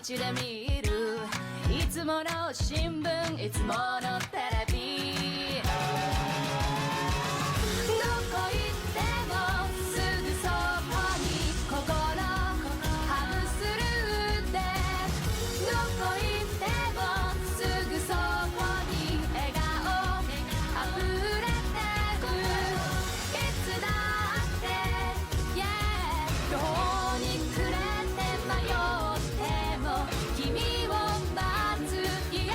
街で見るいつもの新聞いつものテレビどこ行ってもすぐそこに心ハムスルーでどこ行ってもすぐそこに笑顔溢れてるいつだって Yeah 途方に暮れて迷っても君を待つ家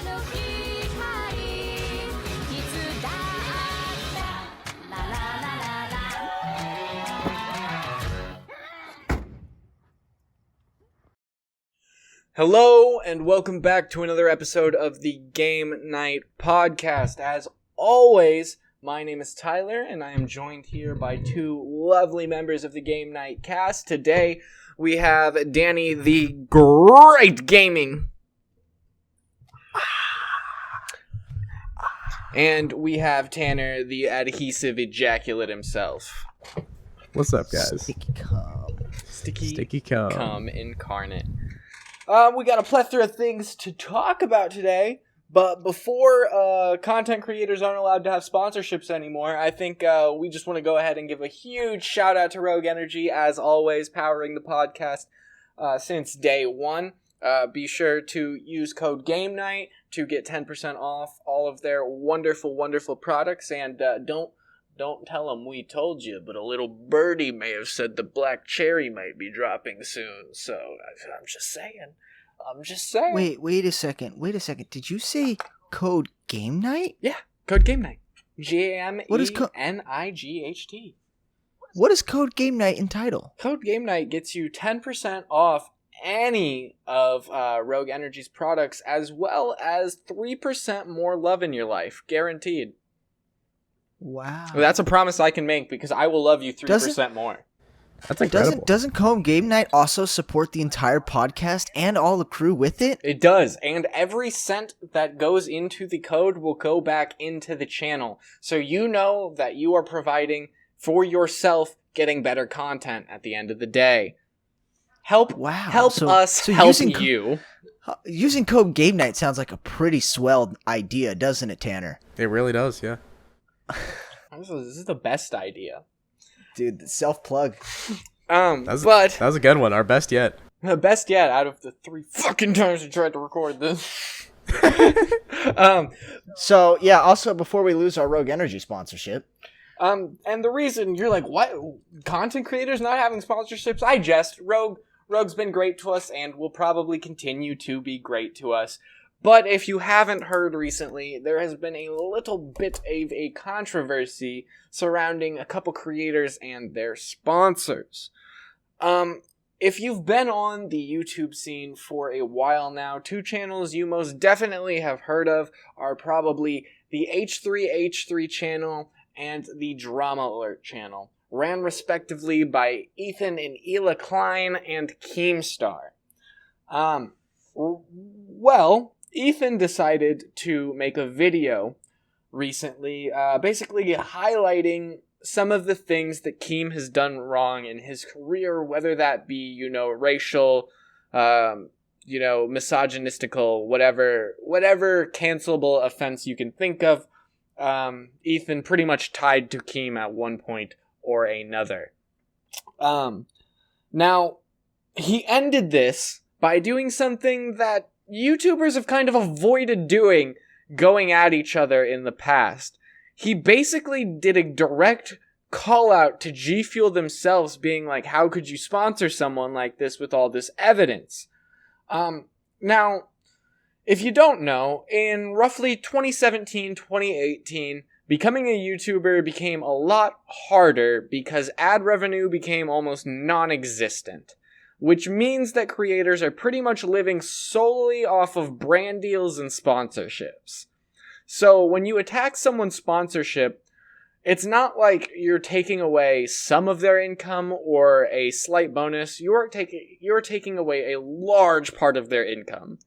の光いつだってラララララHello, and welcome back to another episode of the GameNight Podcast. As always, my name is Tyler, and I am joined here by two lovely members of the GameNight cast. Today, we have Danny, the Great Gaming. And we have Tanner, the Adhesive Ejaculate himself. What's up, guys? Sticky cum. cum incarnate. We got a plethora of things to talk about today, but before content creators aren't allowed to have sponsorships anymore, I think we just want to go ahead and give a huge shout out to Rogue Energy, as always, powering the podcast since day one. Be sure to use code GameNight to get 10% off all of their wonderful, wonderful products, and don't tell them we told you, but a little birdie may have said the black cherry might be dropping soon, so I'm just saying. Wait a second. Did you say code Game Night? Yeah, code GameNight. What is GameNight. What is code Game Night entitle? Code GameNight gets you 10% off any of Rogue Energy's products, as well as 3% more love in your life, guaranteed. Wow. That's a promise I can make, because I will love you 3% more. That's incredible. Doesn't Code Game Night also support the entire podcast and all the crew with it? It does, and every cent that goes into the code will go back into the channel, so you know that you are providing for yourself getting better content at the end of the day. Help us help you. Using code Game Night sounds like a pretty swell idea, doesn't it, Tanner? It really does, yeah. This is the best idea. Dude, self-plug. That was a good one. Our best yet. The best yet out of the 3 fucking times we tried to record this. So, yeah, also, before we lose our Rogue Energy sponsorship. And the reason you're like, what? Content creators not having sponsorships? I jest. Rogue's been great to us and will probably continue to be great to us. But if you haven't heard recently, there has been a little bit of a controversy surrounding a couple creators and their sponsors. If you've been on the YouTube scene for a while now, two channels you most definitely have heard of are probably the H3H3 channel and the Drama Alert channel, ran respectively by Ethan and Ela Klein and Keemstar. Well, Ethan decided to make a video recently, basically highlighting some of the things that Keem has done wrong in his career, whether that be, racial, misogynistical, whatever cancelable offense you can think of. Ethan pretty much tied to Keem at one point or another. Now, he ended this by doing something that YouTubers have kind of avoided doing, going at each other in the past. He basically did a direct call out to G Fuel themselves, being like, how could you sponsor someone like this with all this evidence? Now, if you don't know, in roughly 2017, 2018, becoming a YouTuber became a lot harder because ad revenue became almost non-existent. Which means that creators are pretty much living solely off of brand deals and sponsorships. So when you attack someone's sponsorship, it's not like you're taking away some of their income or a slight bonus. You're taking away a large part of their income.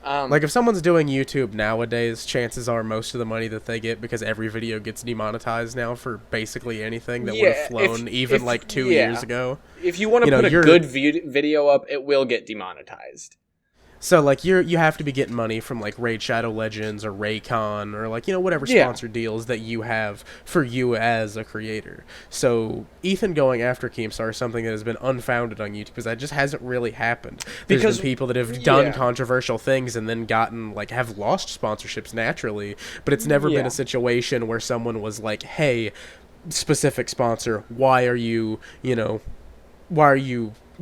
Like, if someone's doing YouTube nowadays, chances are most of the money that they get, because every video gets demonetized now for basically anything that would have flown even like 2 years ago. If you want to put a good video up, it will get demonetized. So, like, you have to be getting money from, like, Raid Shadow Legends or Raycon or, like, whatever sponsored deals that you have for you as a creator. So, Ethan going after Keemstar is something that has been unfounded on YouTube, because that just hasn't really happened. There's been people that have done controversial things and then gotten, like, have lost sponsorships naturally, but it's never been a situation where someone was like, hey, specific sponsor, why are you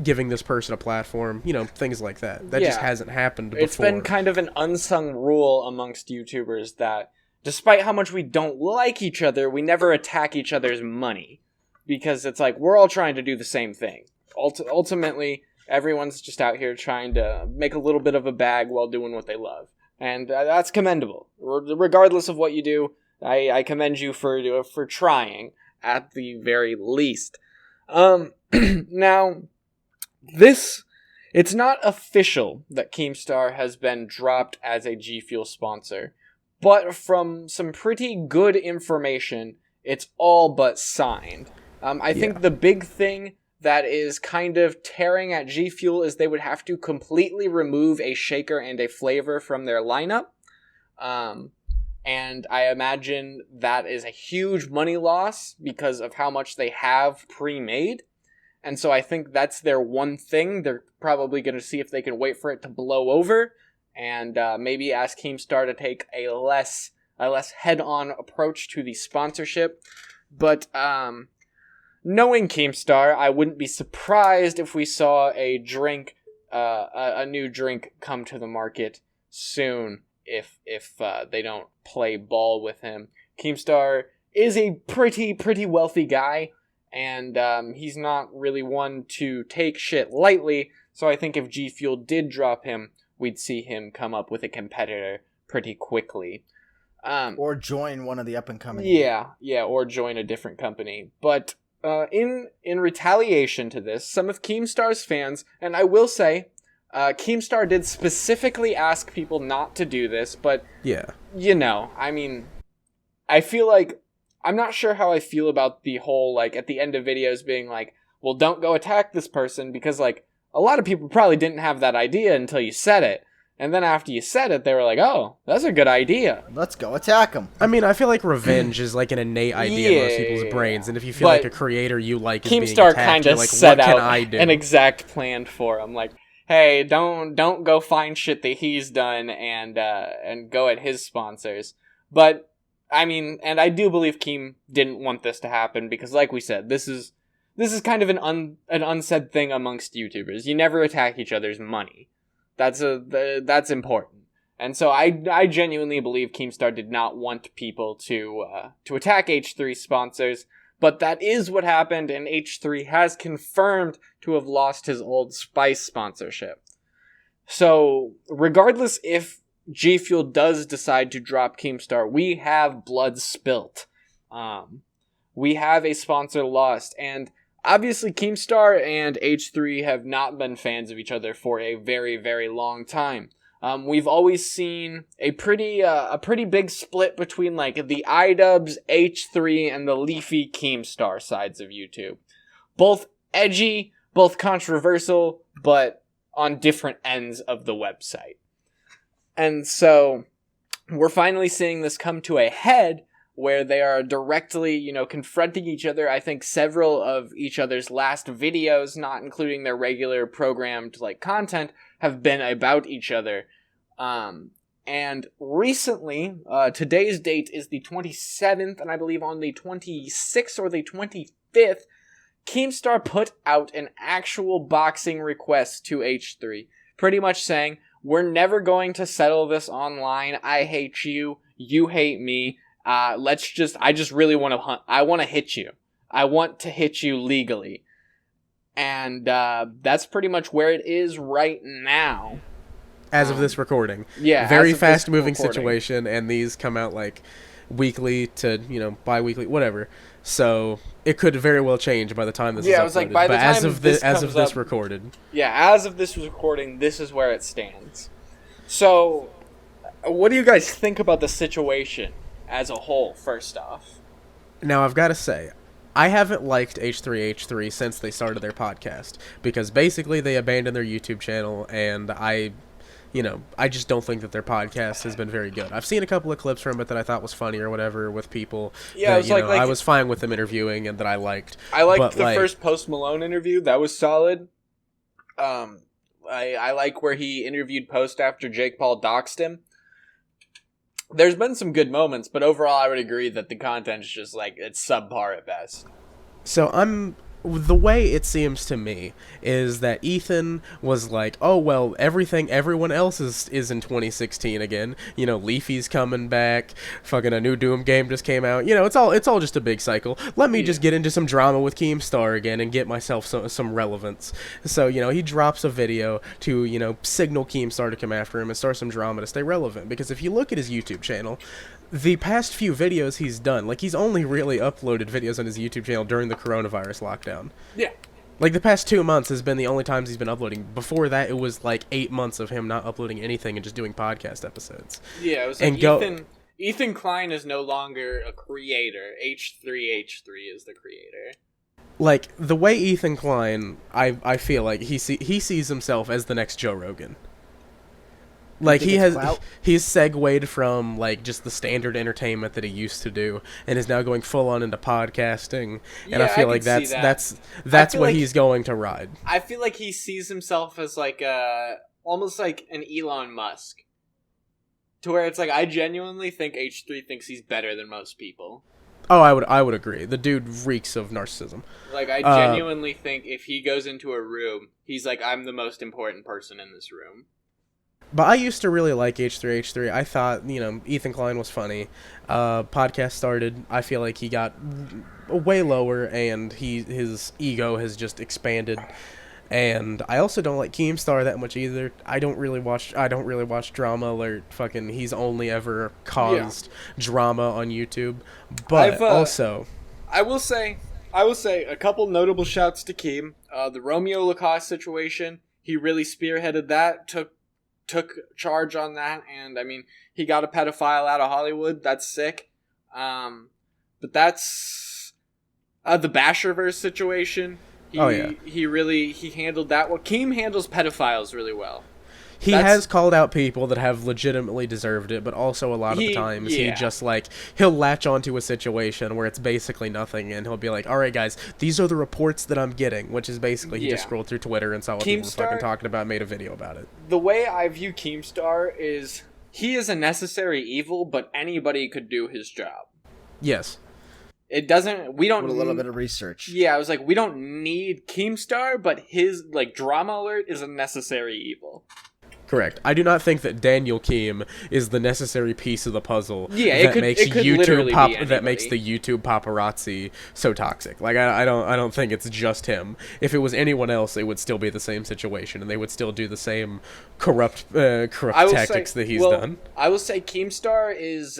giving this person a platform, things like that. That just hasn't happened before. It's been kind of an unsung rule amongst YouTubers that despite how much we don't like each other, we never attack each other's money. Because it's like, we're all trying to do the same thing. Ultimately, everyone's just out here trying to make a little bit of a bag while doing what they love. And that's commendable. Regardless of what you do, I commend you for trying, at the very least. Now, it's not official that Keemstar has been dropped as a G Fuel sponsor, but from some pretty good information, it's all but signed. I think the big thing that is kind of tearing at G Fuel is they would have to completely remove a shaker and a flavor from their lineup. And I imagine that is a huge money loss because of how much they have pre-made. And so I think that's their one thing. They're probably going to see if they can wait for it to blow over and maybe ask Keemstar to take a less head-on approach to the sponsorship. But knowing Keemstar, I wouldn't be surprised if we saw a new drink come to the market soon if they don't play ball with him. Keemstar is a pretty wealthy guy. And he's not really one to take shit lightly, so I think if G Fuel did drop him, we'd see him come up with a competitor pretty quickly. Or join one of the up-and-coming. Yeah, or join a different company. But in retaliation to this, some of Keemstar's fans, and I will say, Keemstar did specifically ask people not to do this, but, I mean, I feel like, I'm not sure how I feel about the whole, like, at the end of videos being like, well, don't go attack this person, because, like, a lot of people probably didn't have that idea until you said it. And then after you said it, they were like, oh, that's a good idea. Let's go attack them. I mean, I feel like revenge is, like, an innate idea in most people's brains, and if you feel like a creator you like is being attacked, kind of like, set what can out I do? an exact plan for him. Like, hey, don't go find shit that he's done and go at his sponsors. But I mean, and I do believe Keem didn't want this to happen because, like we said, this is kind of an unsaid thing amongst YouTubers. You never attack each other's money. That's important. And so I genuinely believe Keemstar did not want people to attack H3 sponsors, but that is what happened, and H3 has confirmed to have lost his Old Spice sponsorship. So regardless if G Fuel does decide to drop Keemstar, we have blood spilt. We have a sponsor lost, and obviously Keemstar and H3 have not been fans of each other for a very, very long time. We've always seen a pretty big split between, like, the iDubbbz, H3, and the Leafy Keemstar sides of YouTube. Both edgy, both controversial, but on different ends of the website. And so we're finally seeing this come to a head where they are directly, confronting each other. I think several of each other's last videos, not including their regular programmed, content, have been about each other. And recently, today's date is the 27th, and I believe on the 26th or the 25th, Keemstar put out an actual boxing request to H3, pretty much saying, we're never going to settle this online. I hate you. You hate me. I just really want to hunt. I want to hit you. I want to hit you legally. And that's pretty much where it is right now. As of this recording. Yeah. Very fast moving situation, and these come out weekly to, bi-weekly, whatever. So it could very well change by the time this is uploaded. Yeah, it was by the time as of this recorded. Yeah, as of this recording, this is where it stands. So, what do you guys think about the situation as a whole, first off? Now, I've got to say, I haven't liked H3H3 since they started their podcast, because basically they abandoned their YouTube channel, and I just don't think that their podcast has been very good. I've seen a couple of clips from it that I thought was funny or whatever with people. Yeah, that, it was like I was fine with them interviewing and that I liked. I liked the first Post Malone interview. That was solid. I like where he interviewed Post after Jake Paul doxed him. There's been some good moments, but overall I would agree that the content is just like, it's subpar at best. So the way it seems to me is that Ethan was like, oh, well, everyone else is in 2016 again. Leafy's coming back. Fucking a new Doom game just came out. It's all just a big cycle. Let me just get into some drama with Keemstar again and get myself some relevance. So, he drops a video to, signal Keemstar to come after him and start some drama to stay relevant. Because if you look at his YouTube channel, the past few videos he's done, he's only really uploaded videos on his YouTube channel during the coronavirus lockdown. Yeah. The past 2 months has been the only times he's been uploading. Before that, it was 8 months of him not uploading anything and just doing podcast episodes. Yeah, it was like Ethan Klein is no longer a creator. H3H3 is the creator. The way Ethan Klein, I feel like he sees himself as the next Joe Rogan. He's segued from just the standard entertainment that he used to do, and is now going full on into podcasting. And I feel like that's what he's going to ride. I feel like he sees himself as almost like an Elon Musk, to where it's I genuinely think H3 thinks he's better than most people. Oh, I would agree. The dude reeks of narcissism. I genuinely think if he goes into a room, he's I'm the most important person in this room. But I used to really like H3H3. I thought, Ethan Klein was funny. Podcast started. I feel like he got way lower, and his ego has just expanded. And I also don't like Keemstar that much either. I don't really watch Drama Alert. Fucking, he's only ever caused drama on YouTube. But I will say a couple notable shouts to Keem. The Romeo Lacoste situation. He really spearheaded that. Took charge on that, and he got a pedophile out of Hollywood. That's sick. But that's the Basherverse situation. He handled that well. Keem handles pedophiles really well. He has called out people that have legitimately deserved it, but also a lot of the times he just he'll latch onto a situation where it's basically nothing, and he'll be like, all right, guys, these are the reports that I'm getting, which is basically he just scrolled through Twitter and saw what people were fucking talking about and made a video about it. The way I view Keemstar is he is a necessary evil, but anybody could do his job. Yes. It doesn't, we don't... With a little bit of research. Yeah, I was we don't need Keemstar, but his, Drama Alert is a necessary evil. Correct. I do not think that Daniel Keem is the necessary piece of the puzzle that makes the YouTube paparazzi so toxic. I don't think it's just him. If it was anyone else, it would still be the same situation, and they would still do the same corrupt tactics that he's done. I will say Keemstar is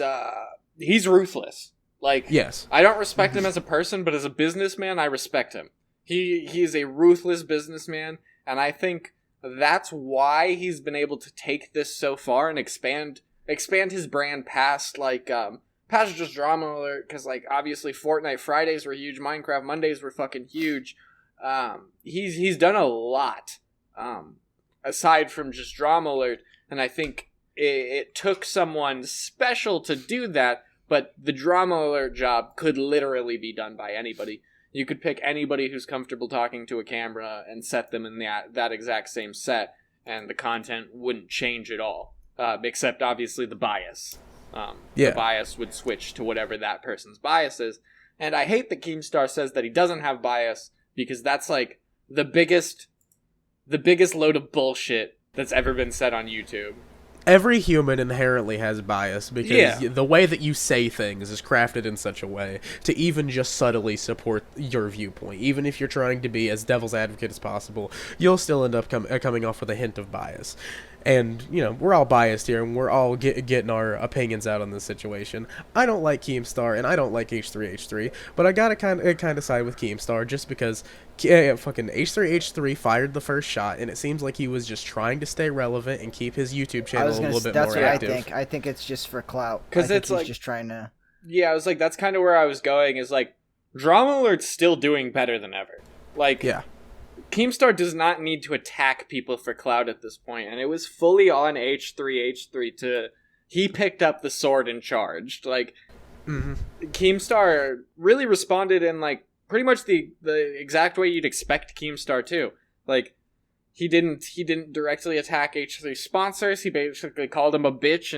he's ruthless. Yes. I don't respect him as a person, but as a businessman, I respect him. He is a ruthless businessman, and I think that's why he's been able to take this so far and expand his brand past just Drama Alert, because obviously Fortnite Fridays were huge, Minecraft Mondays were fucking huge. He's done a lot aside from just Drama Alert, and I think it took someone special to do that, but the Drama Alert job could literally be done by anybody. You could pick anybody who's comfortable talking to a camera and set them in that exact same set, and the content wouldn't change at all, except obviously the bias. The bias would switch to whatever that person's bias is. And I hate that Keemstar says that he doesn't have bias, because that's the biggest load of bullshit that's ever been said on YouTube. Every human inherently has bias, because the way that you say things is crafted in such a way to even just subtly support your viewpoint. Even if you're trying to be as devil's advocate as possible, you'll still end up coming off with a hint of bias. And, you know, we're all biased here, and we're all getting our opinions out on this situation. I don't like Keemstar, and I don't like H3H3, but I gotta kind of side with Keemstar just because fucking H3H3 fired the first shot, and it seems like he was just trying to stay relevant and keep his YouTube channel a little bit more active. That's what I think. I think it's just for clout. Because it's he's like just trying to. Yeah, I was like, that's kind of where I was going. Is like, Drama Alert's still doing better than ever. Like, yeah. Keemstar does not need to attack people for clout at this point, and it was fully on H3H3 to... He picked up the sword and charged. Like, Keemstar really responded in, like, pretty much the exact way you'd expect Keemstar to. Like, he didn't directly attack H3 sponsors. He basically called him a bitch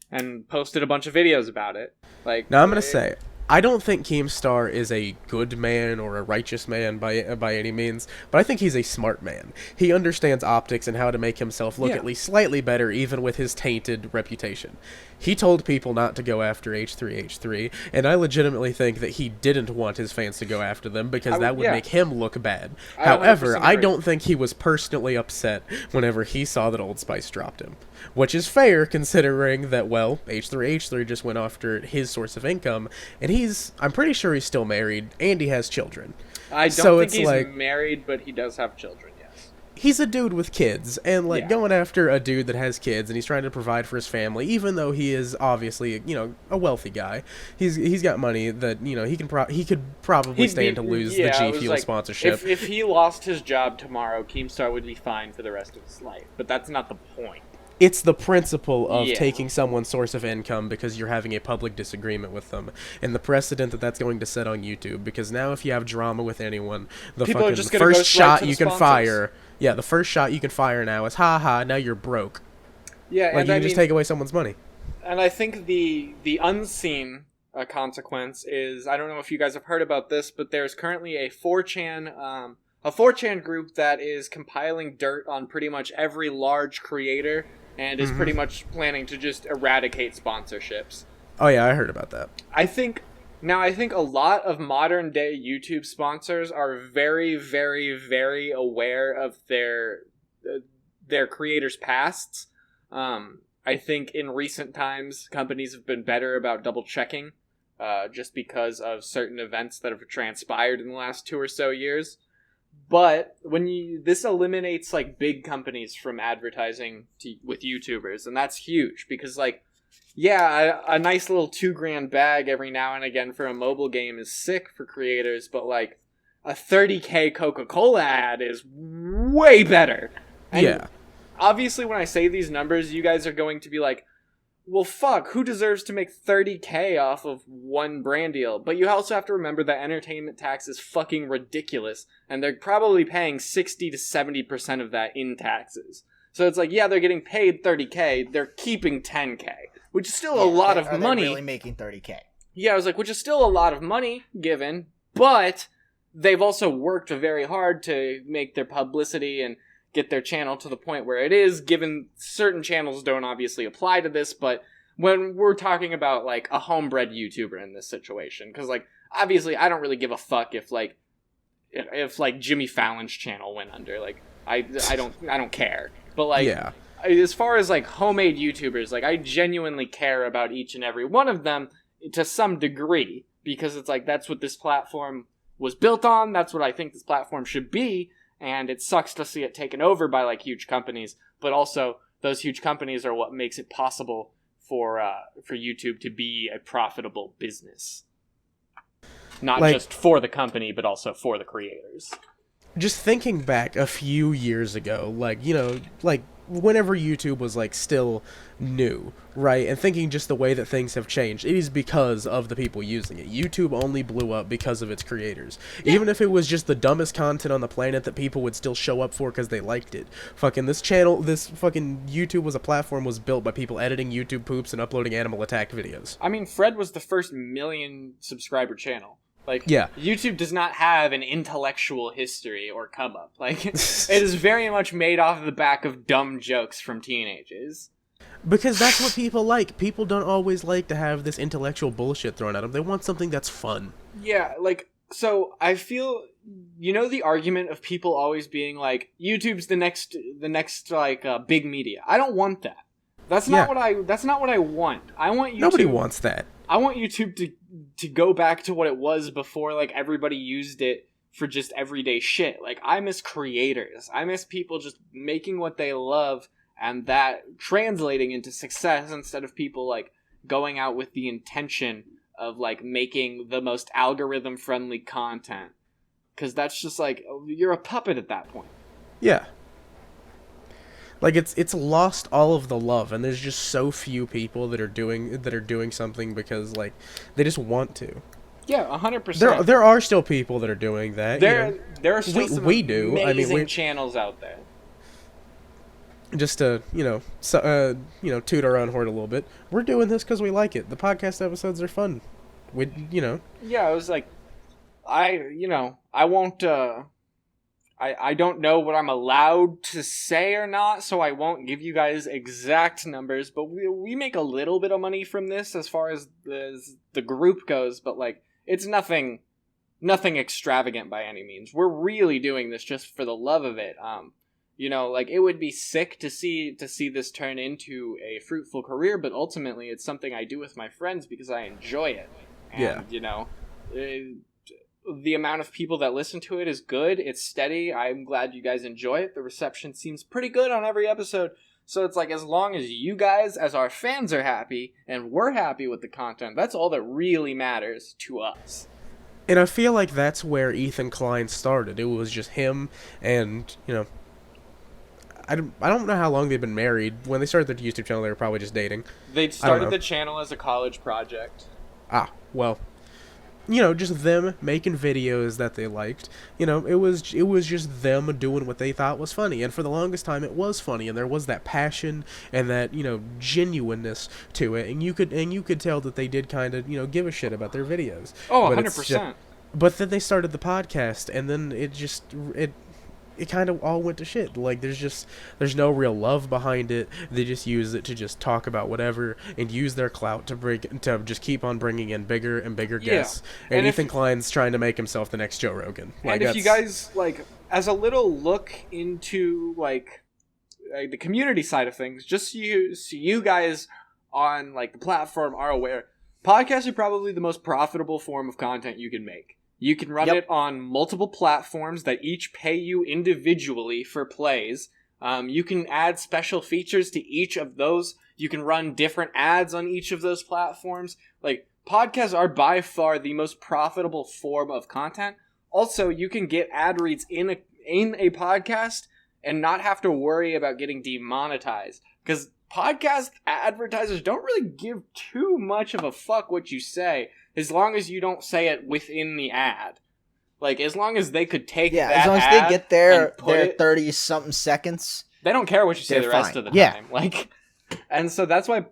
and posted a bunch of videos about it. Like, now I'm gonna say, I don't think Keemstar is a good man or a righteous man by any means, but I think he's a smart man. He understands optics and how to make himself look at least slightly better, even with his tainted reputation. He told people not to go after H3H3, and I legitimately think that he didn't want his fans to go after them because that would make him look bad. However, I don't think he was personally upset whenever he saw that Old Spice dropped him, which is fair considering that, well, H3H3 just went after his source of income, and I'm pretty sure he's still married, and he has children. I don't think he's married, but he does have children, yes. He's a dude with kids, and going after a dude that has kids, and he's trying to provide for his family, even though he is obviously, you know, a wealthy guy. He's got money that, you know, he could probably stand to lose the G Fuel sponsorship. If he lost his job tomorrow, Keemstar would be fine for the rest of his life, but that's not the point. It's the principle of taking someone's source of income because you're having a public disagreement with them, and the precedent that's going to set on YouTube. Because now, if you have drama with anyone, the first shot you can fire, the first shot you can fire now is now you're broke. Yeah, like you just take away someone's money. And I think the unseen consequence is, I don't know if you guys have heard about this, but there's currently a 4chan group that is compiling dirt on pretty much every large creator. And is pretty much planning to just eradicate sponsorships. Oh yeah, I heard about that. I think a lot of modern day YouTube sponsors are very, very, very aware of their creators' pasts. I think in recent times, companies have been better about double checking, just because of certain events that have transpired in the last 2 or so years. But this eliminates like big companies from advertising with YouTubers, and that's huge because a nice little $2,000 bag every now and again for a mobile game is sick for creators, but like a $30K Coca-Cola ad is way better. And obviously, when I say these numbers, you guys are going to be like, well, fuck, who deserves to make $30K off of one brand deal? But you also have to remember that entertainment tax is fucking ridiculous, and they're probably paying 60 to 70% of that in taxes. So it's like, they're getting paid $30K, they're keeping $10K, which is still a lot of money. They're really making $30K. Yeah, I was like, which is still a lot of money given, but they've also worked very hard to make their publicity and get their channel to the point where it is, given certain channels don't obviously apply to this, but when we're talking about like a homebred YouTuber in this situation, because like obviously I don't really give a fuck if Jimmy Fallon's channel went under, like I don't care, but like as far as like homemade YouTubers, like I genuinely care about each and every one of them to some degree, because it's like that's what this platform was built on, that's what I think this platform should be. And it sucks to see it taken over by like huge companies, but also those huge companies are what makes it possible for YouTube to be a profitable business. Not just for the company, but also for the creators. Just thinking back a few years ago, whenever YouTube was like still new, right? And thinking just the way that things have changed, it is because of the people using it. YouTube only blew up because of its creators. Yeah. Even if it was just the dumbest content on the planet that people would still show up for because they liked it. This YouTube was a platform was built by people editing YouTube poops and uploading animal attack videos. I mean, Fred was the first 1 million subscriber channel. YouTube does not have an intellectual history or come up. It is very much made off the back of dumb jokes from teenagers. Because that's what people like. People don't always like to have this intellectual bullshit thrown at them. They want something that's fun. Yeah, So I feel, the argument of people always being like, YouTube's the next like big media. I don't want that. That's not what I want. I want YouTube. Nobody wants that. I want YouTube to go back to what it was before, like, everybody used it for just everyday shit. Like, I miss creators. I miss people just making what they love and that translating into success instead of people, like, going out with the intention of, like, making the most algorithm-friendly content. Because that's just, like, you're a puppet at that point. Yeah. Like, it's lost all of the love, and there's just so few people that are doing something because, like, they just want to. Yeah, 100%. There are still people that are doing that. There are still some amazing we channels out there. Just to, toot our own horn a little bit. We're doing this because we like it. The podcast episodes are fun. Yeah, I was like, I won't, I don't know what I'm allowed to say or not, so I won't give you guys exact numbers, but we make a little bit of money from this as far as the group goes, but, like, it's nothing extravagant by any means. We're really doing this just for the love of it. Like, it would be sick to see this turn into a fruitful career, but ultimately it's something I do with my friends because I enjoy it. And, the amount of people that listen to it is good. It's steady. I'm glad you guys enjoy it. The reception seems pretty good on every episode. So it's like, as long as you guys, as our fans, are happy and we're happy with the content, that's all that really matters to us. And I feel like that's where Ethan Klein started. It was just him and, I don't know how long they've been married. When they started their YouTube channel, they were probably just dating. They started the channel as a college project. Ah, well, just them making videos that they liked. It was just them doing what they thought was funny, and for the longest time it was funny, and there was that passion and that genuineness to it, and you could tell that they did kind of give a shit about their videos. Oh, 100%. But then they started the podcast, and then it kind of all went to shit. Like, there's no real love behind it. They just use it to just talk about whatever and use their clout to just keep on bringing in bigger and bigger guests. And Ethan Klein's trying to make himself the next Joe Rogan. Like, and if you guys, like, as a little look into, like the community side of things, just so you guys on, like, the platform are aware, podcasts are probably the most profitable form of content you can make. You can run it on multiple platforms that each pay you individually for plays. You can add special features to each of those. You can run different ads on each of those platforms. Like, podcasts are by far the most profitable form of content. Also, you can get ad reads in a podcast and not have to worry about getting demonetized. Because podcast advertisers don't really give too much of a fuck what you say, as long as you don't say it within the ad. Like, as long as they could take that as long as ad they get their 30-something seconds, they don't care what you say the rest of the time. Like, and so that's why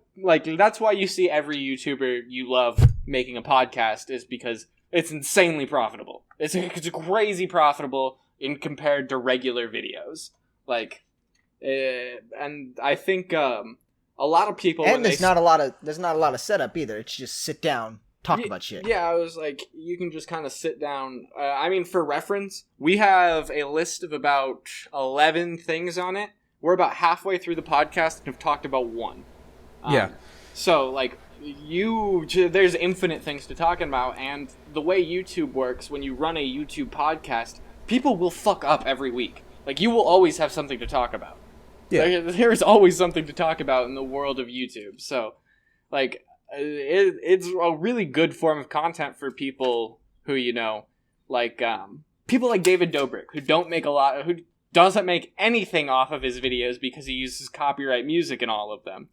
you see every YouTuber you love making a podcast, is because it's insanely profitable. It's crazy profitable in compared to regular videos. Like, and I think a lot of people, and there's not a lot of setup either. It's just sit down, talk about shit. Yeah, I was like, you can just kind of sit down. I mean, for reference, we have a list of about 11 things on it. We're about halfway through the podcast and have talked about one. So, like, there's infinite things to talk about, and the way YouTube works, when you run a YouTube podcast, people will fuck up every week. Like, you will always have something to talk about. Yeah. There's always something to talk about in the world of YouTube. So, like, it's a really good form of content for people who, like, people like David Dobrik, who doesn't make anything off of his videos because he uses copyright music in all of them.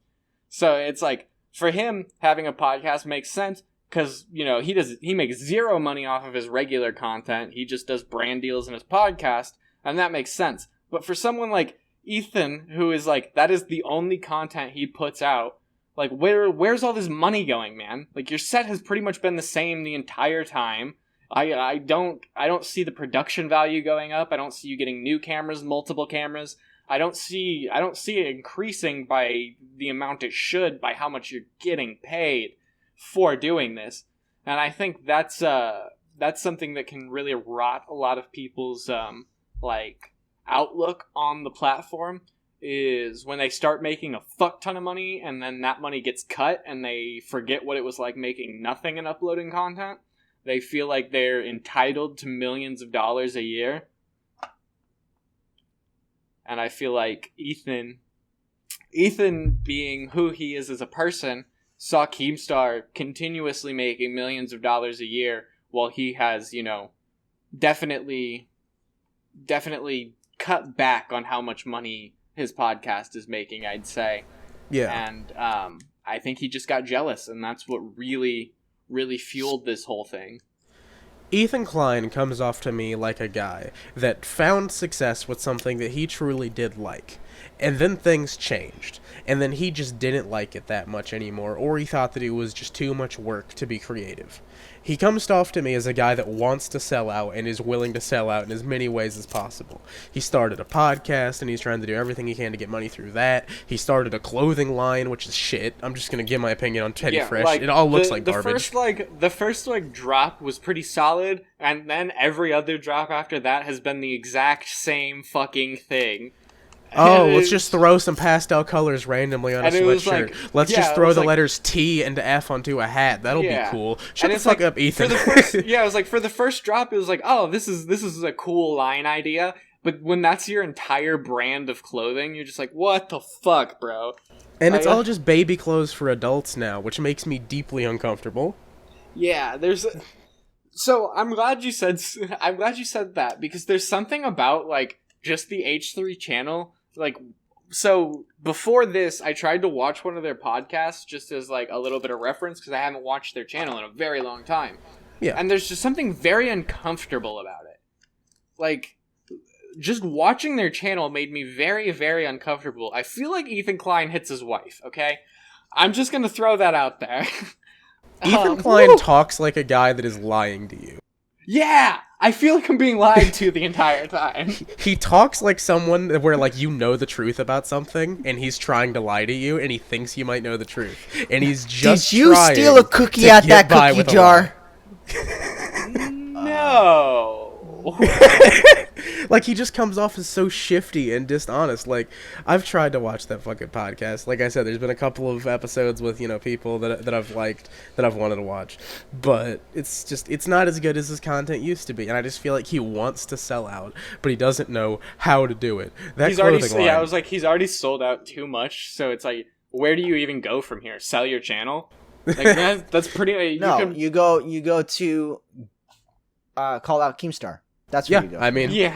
So it's like, for him, having a podcast makes sense because, he makes zero money off of his regular content. He just does brand deals in his podcast, and that makes sense. But for someone like Ethan, who is like, that is the only content he puts out, like, where's all this money going, man? Like, your set has pretty much been the same the entire time. I don't see the production value going up. I don't see you getting new cameras, multiple cameras. I don't see it increasing by the amount it should, by how much you're getting paid for doing this. And I think that's that's something that can really rot a lot of people's like outlook on the platform, is when they start making a fuck ton of money and then that money gets cut and they forget what it was like making nothing and uploading content. They feel like they're entitled to millions of dollars a year. And I feel like Ethan being who he is as a person, saw Keemstar continuously making millions of dollars a year while he has, definitely cut back on how much money his podcast is making, I'd say. Yeah. And I think he just got jealous, and that's what really, really fueled this whole thing. Ethan Klein comes off to me like a guy that found success with something that he truly did like. And then things changed. And then he just didn't like it that much anymore, or he thought that it was just too much work to be creative. He comes off to me as a guy that wants to sell out and is willing to sell out in as many ways as possible. He started a podcast, and he's trying to do everything he can to get money through that. He started a clothing line, which is shit. I'm just going to give my opinion on Teddy Fresh. It all looks like garbage. The first drop was pretty solid, and then every other drop after that has been the exact same fucking thing. Oh, let's just throw some pastel colors randomly on a sweatshirt. Let's just throw the letters T and F onto a hat. That'll be cool. Shut the fuck up, Ethan. For the first drop, it was like, oh, this is a cool line idea. But when that's your entire brand of clothing, you're just like, what the fuck, bro? And it's all just baby clothes for adults now, which makes me deeply uncomfortable. Yeah, So I'm glad you said that, because there's something about just the H3 channel. So before this, I tried to watch one of their podcasts just as a little bit of reference, because I haven't watched their channel in a very long time. Yeah. And there's just something very uncomfortable about it. Just watching their channel made me very, very uncomfortable. I feel like Ethan Klein hits his wife, okay? I'm just gonna throw that out there. Ethan Klein talks like a guy that is lying to you. Yeah! I feel like I'm being lied to the entire time. He talks like someone where, the truth about something, and he's trying to lie to you, and he thinks you might know the truth. And he's just Did you steal a cookie out that cookie jar? No. He just comes off as so shifty and dishonest. I've tried to watch that fucking podcast. Like I said, there's been a couple of episodes with, people that I've liked, that I've wanted to watch. But it's not as good as his content used to be. And I just feel like he wants to sell out, but he doesn't know how to do it. He's already sold out too much. So it's where do you even go from here? Sell your channel? That's pretty... You go to call out Keemstar. That's where you go. I mean... Yeah.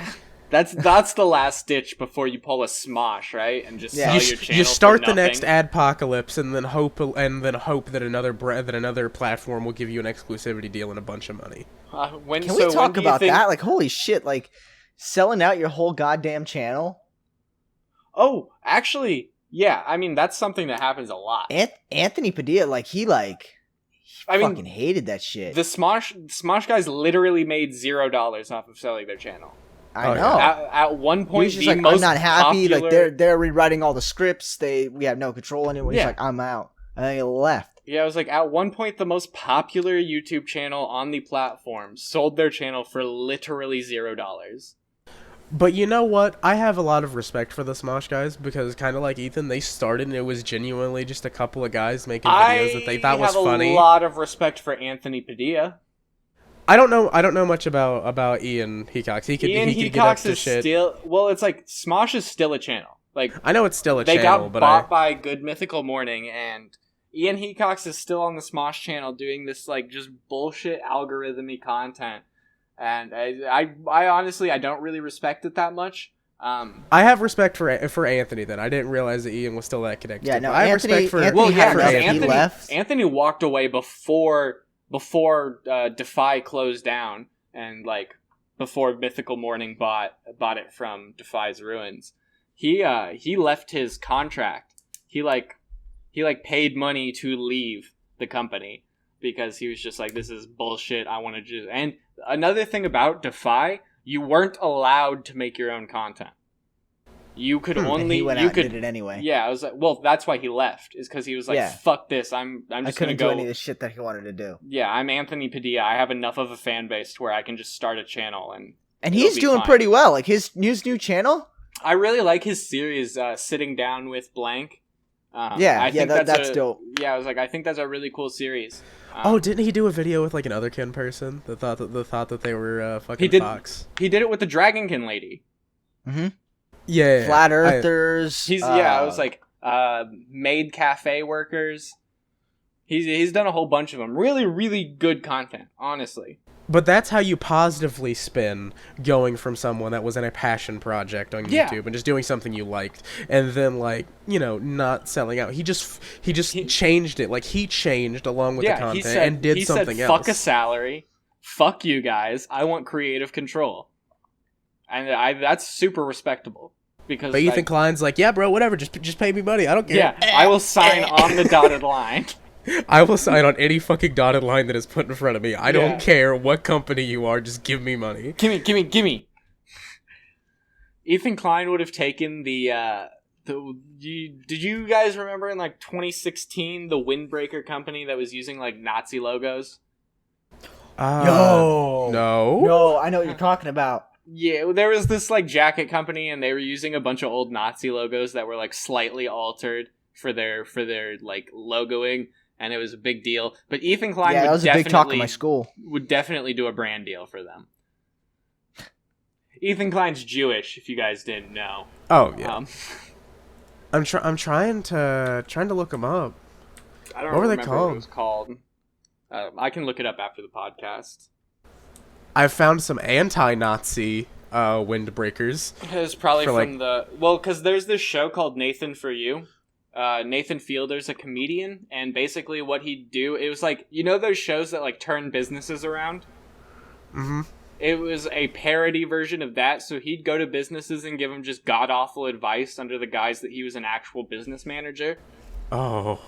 That's the last ditch before you pull a smosh, right? And just sell your channel. You start for the next adpocalypse, and then hope that another platform will give you an exclusivity deal and a bunch of money. Can we talk about that? Holy shit! Selling out your whole goddamn channel. Oh, actually, yeah. I mean, that's something that happens a lot. Anthony Padilla, he fucking hated that shit. The Smosh guys literally made $0 off of selling their channel. I know. At one point, he was just I'm not happy. They're rewriting all the scripts. We have no control anymore. He's like, I'm out. And then he left. Yeah, it was at one point, the most popular YouTube channel on the platform sold their channel for literally $0. But you know what? I have a lot of respect for the Smosh guys, because kind of like Ethan, they started and it was genuinely just a couple of guys making videos that they thought was funny. I have a lot of respect for Anthony Padilla. I don't know much about Ian Hecox. He could get up to shit. Smosh is still a channel. I know it's still a channel, they got bought by Good Mythical Morning, and Ian Hecox is still on the Smosh channel doing this just bullshit algorithmy content. And I honestly, I don't really respect it that much. I have respect for Anthony. Then I didn't realize that Ian was still that connected. Yeah, no, I have respect for Anthony left. Anthony walked away before Defy closed down, and before Mythical Morning bought it from Defy's Ruins. He left his contract. He paid money to leave the company, because he was just this is bullshit. I want to just... And another thing about Defy, you weren't allowed to make your own content. You could And only he went you out could and did it anyway. Yeah, I was like, well, that's why he left. Is because he was like, Yeah. fuck this. I'm I just gonna couldn't go. do any of the shit that he wanted to do. Yeah, I'm Anthony Padilla. I have enough of a fan base to where I can just start a channel and he's be doing fine. pretty well. Like his new channel. I really like his series, Sitting Down with Blank. That's dope. Yeah, I was like, I think that's a really cool series. Didn't he do a video with like an otherkin person that thought that they were fucking He did. Fox? He did it with the Dragonkin lady. Mm-hmm. Yeah, Flat Earthers. I was like, maid cafe workers. He's done a whole bunch of them. Really, really good content, honestly. But that's how you positively spin going from someone that was in a passion project on YouTube and just doing something you liked, and then like not selling out. He just changed it. Like he changed along with the content and did something else. Fuck a salary. Fuck you guys. I want creative control, and that's super respectable. Because but Ethan Klein's like, yeah, bro, whatever. Just pay me money. I don't care. Yeah, I will sign on the dotted line. I will sign on any fucking dotted line that is put in front of me. I don't care what company you are. Just give me money. Gimme. Ethan Klein would have taken did you guys remember in like 2016 the Windbreaker company that was using like Nazi logos? No, I know what you're talking about. Yeah, there was this like jacket company and they were using a bunch of old Nazi logos that were like slightly altered for their like logoing. And it was a big deal. But Ethan Klein that was a big talk in my school. Would definitely do a brand deal for them. Ethan Klein's Jewish, if you guys didn't know. Oh yeah. I'm trying to look them up. I don't what were remember they called? what it was called. I can look it up after the podcast. I found some anti-Nazi windbreakers. It's probably from because there's this show called Nathan For You. Nathan Fielder's a comedian, and basically what he'd do, it was like, those shows that like turn businesses around? Mm-hmm. It was a parody version of that, so he'd go to businesses and give them just god-awful advice under the guise that he was an actual business manager. Oh.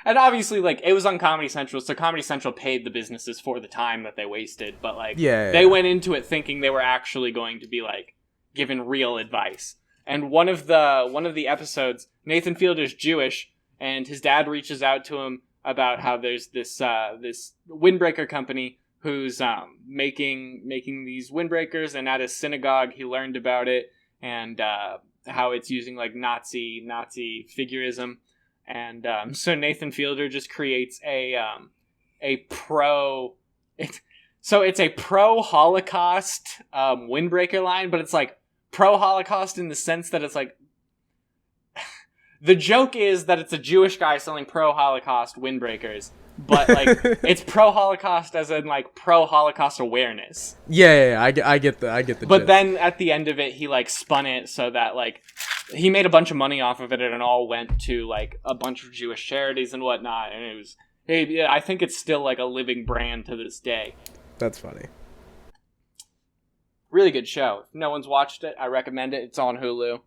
And obviously, like, it was on Comedy Central, so Comedy Central paid the businesses for the time that they wasted, but like, they went into it thinking they were actually going to be like, given real advice. And one of the episodes, Nathan Fielder's Jewish, and his dad reaches out to him about how there's this windbreaker company who's making these windbreakers, and at his synagogue he learned about it and how it's using like Nazi figurism, and so Nathan Fielder just creates it's a pro Holocaust windbreaker line, but it's like pro-Holocaust in the sense that it's like the joke is that it's a Jewish guy selling pro-Holocaust windbreakers, but like it's pro-Holocaust as in like pro-Holocaust awareness. I get the but gist. Then at the end of it he like spun it so that like he made a bunch of money off of it and it all went to like a bunch of Jewish charities and whatnot, and it was I think it's still like a living brand to this day. That's funny. Really good show. If no one's watched it, I recommend it. It's on Hulu.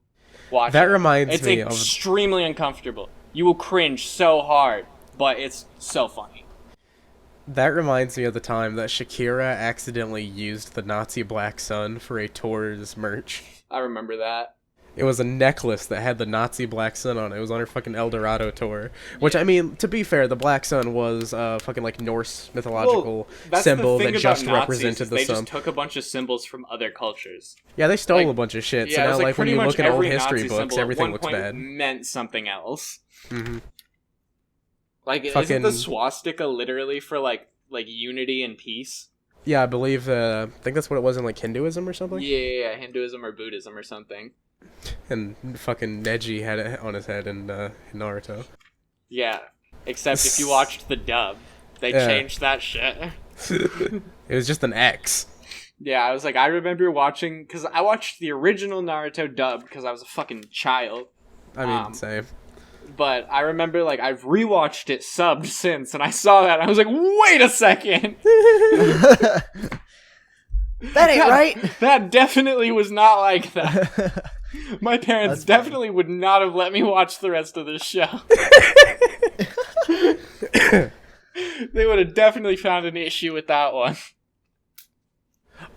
Watch that it. Reminds it's me of... It's extremely uncomfortable. You will cringe so hard, but it's so funny. That reminds me of the time that Shakira accidentally used the Nazi Black Sun for a tour's merch. I remember that. It was a necklace that had the Nazi Black Sun on it. It was on her fucking El Dorado tour. Which, I mean, to be fair, the Black Sun was fucking, like, Norse mythological symbol that just represented the sun. They just took a bunch of symbols from other cultures. Yeah, they stole a bunch of shit. Yeah, so now, like when you look at old history Nazi books, everything looks bad. At one point meant something else. Mm-hmm. Like, isn't the swastika literally for, like unity and peace? Yeah, I believe, I think that's what it was in, like, Hinduism or something? Yeah, Hinduism or Buddhism or something. And fucking Neji had it on his head in Naruto. Yeah, except if you watched the dub, they changed that shit. It was just an X. Yeah, I was like, I remember watching, because I watched the original Naruto dub because I was a fucking child. I mean, same. But I remember, like, I've rewatched it subbed since, and I saw that, and I was like, wait a second! That ain't right! That definitely was not like that. My parents definitely would not have let me watch the rest of this show. They would have definitely found an issue with that one.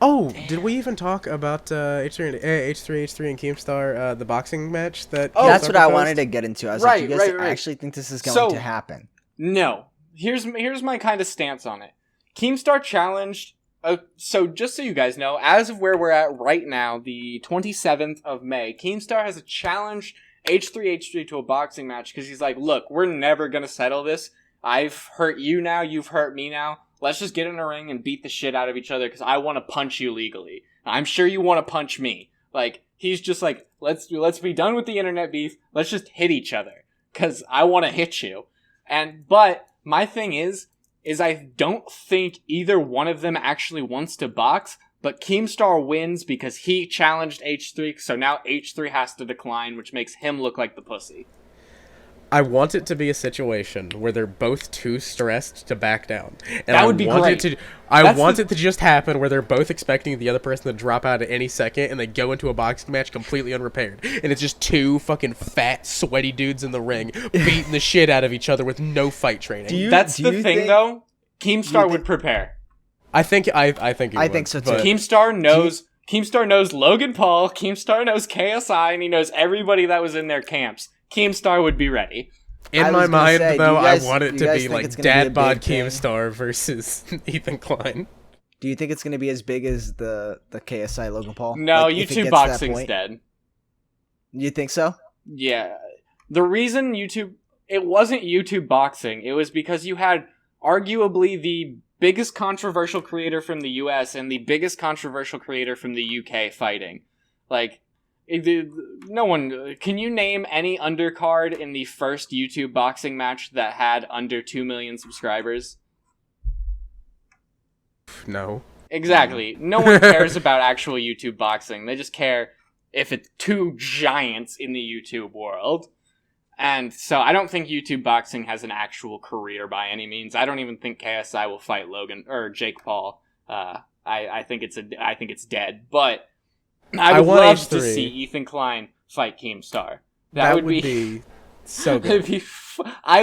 Oh, did we even talk about H3 and Keemstar, the boxing match that? Oh, That's Keemstar what I proposed? wanted to get into. I was Right, like, you guys right. actually think this is going to happen? No. Here's my kind of stance on it. Keemstar challenged. So just so you guys know, as of where we're at right now, the 27th of May, Keemstar has challenged H3 to a boxing match because he's like, look, we're never gonna settle this. I've hurt you now. You've hurt me now. Let's just get in a ring and beat the shit out of each other because I want to punch you legally. I'm sure you want to punch me. Like, he's just like, let's be done with the internet beef. Let's just hit each other because I want to hit you. But my thing is I don't think either one of them actually wants to box, but Keemstar wins because he challenged H3, so now H3 has to decline, which makes him look like the pussy. I want it to be a situation where they're both too stressed to back down. And That would be great. I want it to just happen where they're both expecting the other person to drop out at any second, and they go into a boxing match completely unprepared. And it's just two fucking fat, sweaty dudes in the ring beating the shit out of each other with no fight training. That's the thing, though. Keemstar would prepare. I think he would, so too. but- Keemstar knows Logan Paul. Keemstar knows KSI, and he knows everybody that was in their camps. Keemstar would be ready. In my mind, though, I want it do to you guys be think like it's gonna be a Dad Bod big thing? Keemstar versus Ethan Klein. Do you think it's going to be as big as the KSI Logan Paul? No, Like, if it YouTube gets to that boxing's point? dead. You think so? Yeah. The reason it wasn't YouTube boxing, it was because you had arguably the biggest controversial creator from the US and the biggest controversial creator from the UK fighting. Like, no one... Can you name any undercard in the first YouTube boxing match that had under 2 million subscribers? No. Exactly. No one cares about actual YouTube boxing. They just care if it's two giants in the YouTube world. And so I don't think YouTube boxing has an actual career by any means. I don't even think KSI will fight Logan or Jake Paul. I think it's dead. But I would love H3. to see Ethan Klein fight Keemstar. That would be so good. I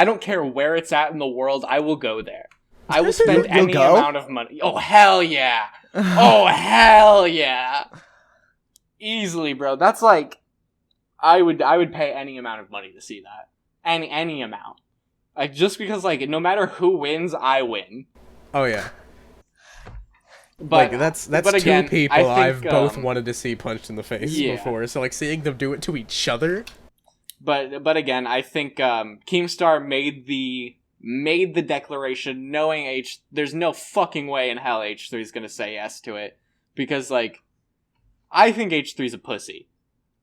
don't care where it's at in the world. I will go there. I will spend You'll any go? amount of money. Oh, hell yeah. Oh, hell yeah. Easily, bro. That's like, I would pay any amount of money to see that. Any amount. Like, just because, like, no matter who wins, I win. Oh yeah. But like, that's but two again, people I think, I've both wanted to see punched in the face yeah. before. So like seeing them do it to each other. But again, I think Keemstar made the declaration knowing there's no fucking way in hell H3 is going to say yes to it. Because, like, I think H3's a pussy.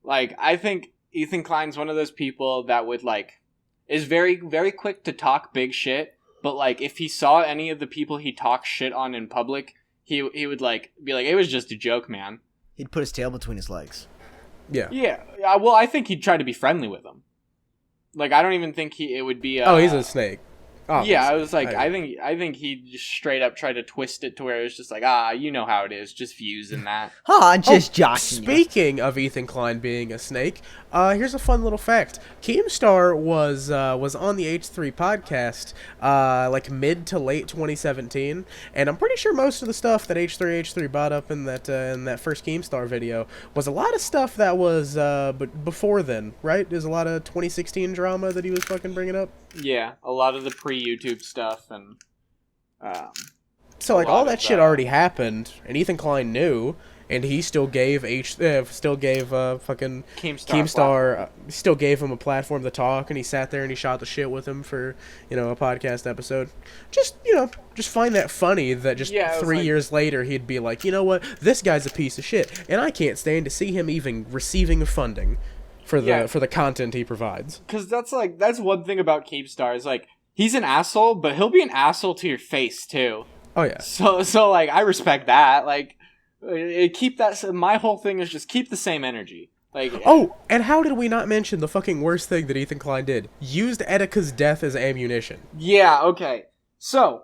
Like, I think Ethan Klein's one of those people that would, like, is very, very quick to talk big shit. But, like, if he saw any of the people he talks shit on in public, he would, like, be like, it was just a joke, man. He'd put his tail between his legs. Yeah. Yeah. Well, I think he'd try to be friendly with him. Like, I don't even think it would be Oh, he's a snake. Obviously. Yeah, I was like, I think he just straight up tried to twist it to where it was just like, you know how it is, just views and that. Just joshing you. Speaking of Ethan Klein being a snake, here's a fun little fact. Keemstar was on the H3 podcast like mid to late 2017, and I'm pretty sure most of the stuff that H3 brought up in that first Keemstar video was a lot of stuff that was but before then, right? There's a lot of 2016 drama that he was fucking bringing up. Yeah, a lot of the pre-YouTube stuff and so like all that shit already happened, and Ethan Klein knew, and he still gave fucking Keemstar still gave him a platform to talk, and he sat there and he shot the shit with him for a podcast episode. Just find that funny that just 3 years later he'd be like, you know what, this guy's a piece of shit, and I can't stand to see him even receiving funding for the content he provides. Because that's one thing about Keemstar is like he's an asshole, but he'll be an asshole to your face too. Oh yeah. So like I respect that. Like keep that. My whole thing is just keep the same energy. Like and how did we not mention the fucking worst thing that Ethan Klein did? Used Etika's death as ammunition. Yeah. Okay. So,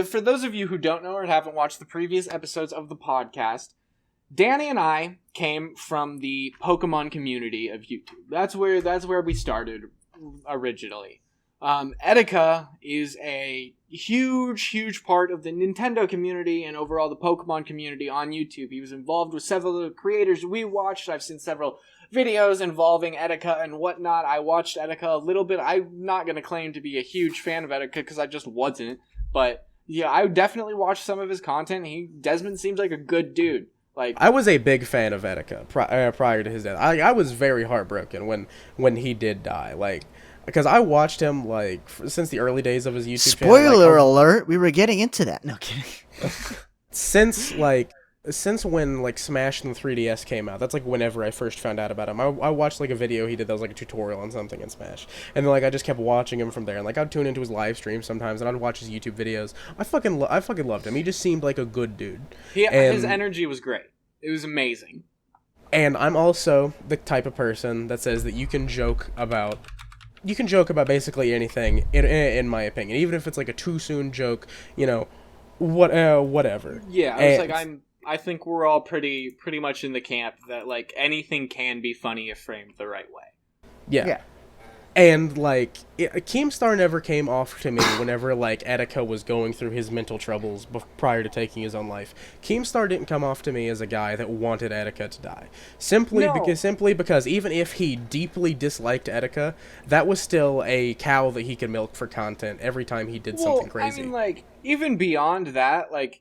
for those of you who don't know or haven't watched the previous episodes of the podcast, Danny and I came from the Pokemon community of YouTube. That's where we started originally. Etika is a huge part of the Nintendo community and overall the Pokemon community on YouTube. He was involved with several of the creators we watched. I've seen several videos involving Etika and whatnot. I watched Etika a little bit. I'm not going to claim to be a huge fan of Etika because I just wasn't. But yeah, I definitely watched some of his content. Desmond seems like a good dude. Like, I was a big fan of Etika prior to his death. I was very heartbroken when he did die. Like, because I watched him like since the early days of his YouTube channel. Spoiler alert! We were getting into that. No kidding. Since when like Smash and the 3DS came out, that's like whenever I first found out about him. I watched like a video he did that was like a tutorial on something in Smash, and then like I just kept watching him from there. And like I'd tune into his live streams sometimes, and I'd watch his YouTube videos. I fucking loved him. He just seemed like a good dude. His energy was great. It was amazing. And I'm also the type of person that says that you can joke about basically anything in my opinion, even if it's like a too soon joke, you know, whatever. Yeah, I think we're all pretty much in the camp that like anything can be funny if framed the right way. Yeah. And like Keemstar never came off to me whenever like Etika was going through his mental troubles prior to taking his own life. Keemstar didn't come off to me as a guy that wanted Etika to die. Simply because even if he deeply disliked Etika, that was still a cow that he could milk for content every time he did something crazy. I mean, like, even beyond that, like,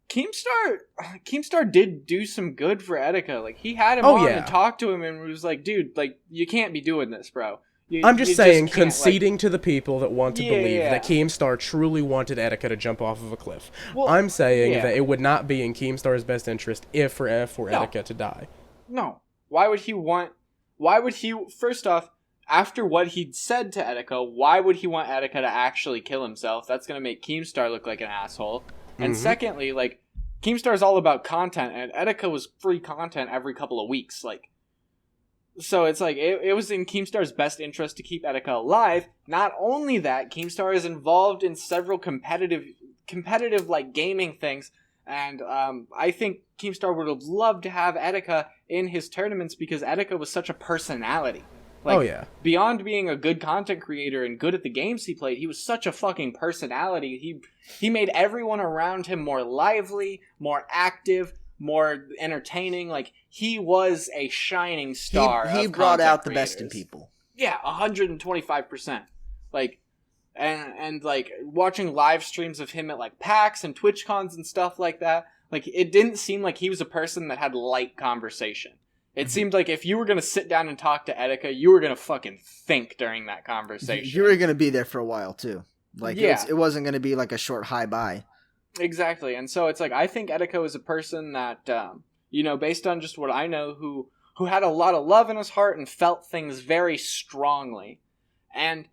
Keemstar did do some good for Etika. Like, he had him on and talked to him and was like, dude, like, you can't be doing this, bro. I'm just saying, conceding to the people that want to believe that Keemstar truly wanted Etika to jump off of a cliff. Well, I'm saying that it would not be in Keemstar's best interest for Etika to die. No. Why would he, first off, after what he'd said to Etika, why would he want Etika to actually kill himself? That's going to make Keemstar look like an asshole. And secondly, like, Keemstar's all about content, and Etika was free content every couple of weeks, like, so it's like, it was in Keemstar's best interest to keep Etika alive. Not only that, Keemstar is involved in several competitive like gaming things, and I think Keemstar would have loved to have Etika in his tournaments because Etika was such a personality. Like, beyond being a good content creator and good at the games he played, he was such a fucking personality. He made everyone around him more lively, more active, more entertaining. Like, he was a shining star. He brought out the best in people. Yeah, 125%. Like, and like watching live streams of him at like PAX and TwitchCons and stuff like that. Like, it didn't seem like he was a person that had light conversation. It seemed like if you were going to sit down and talk to Etika, you were going to fucking think during that conversation. You were going to be there for a while, too. Like, it wasn't going to be like a short hi-bye. Exactly. And so it's like, I think Etika was a person that, you know, based on just what I know, who had a lot of love in his heart and felt things very strongly. And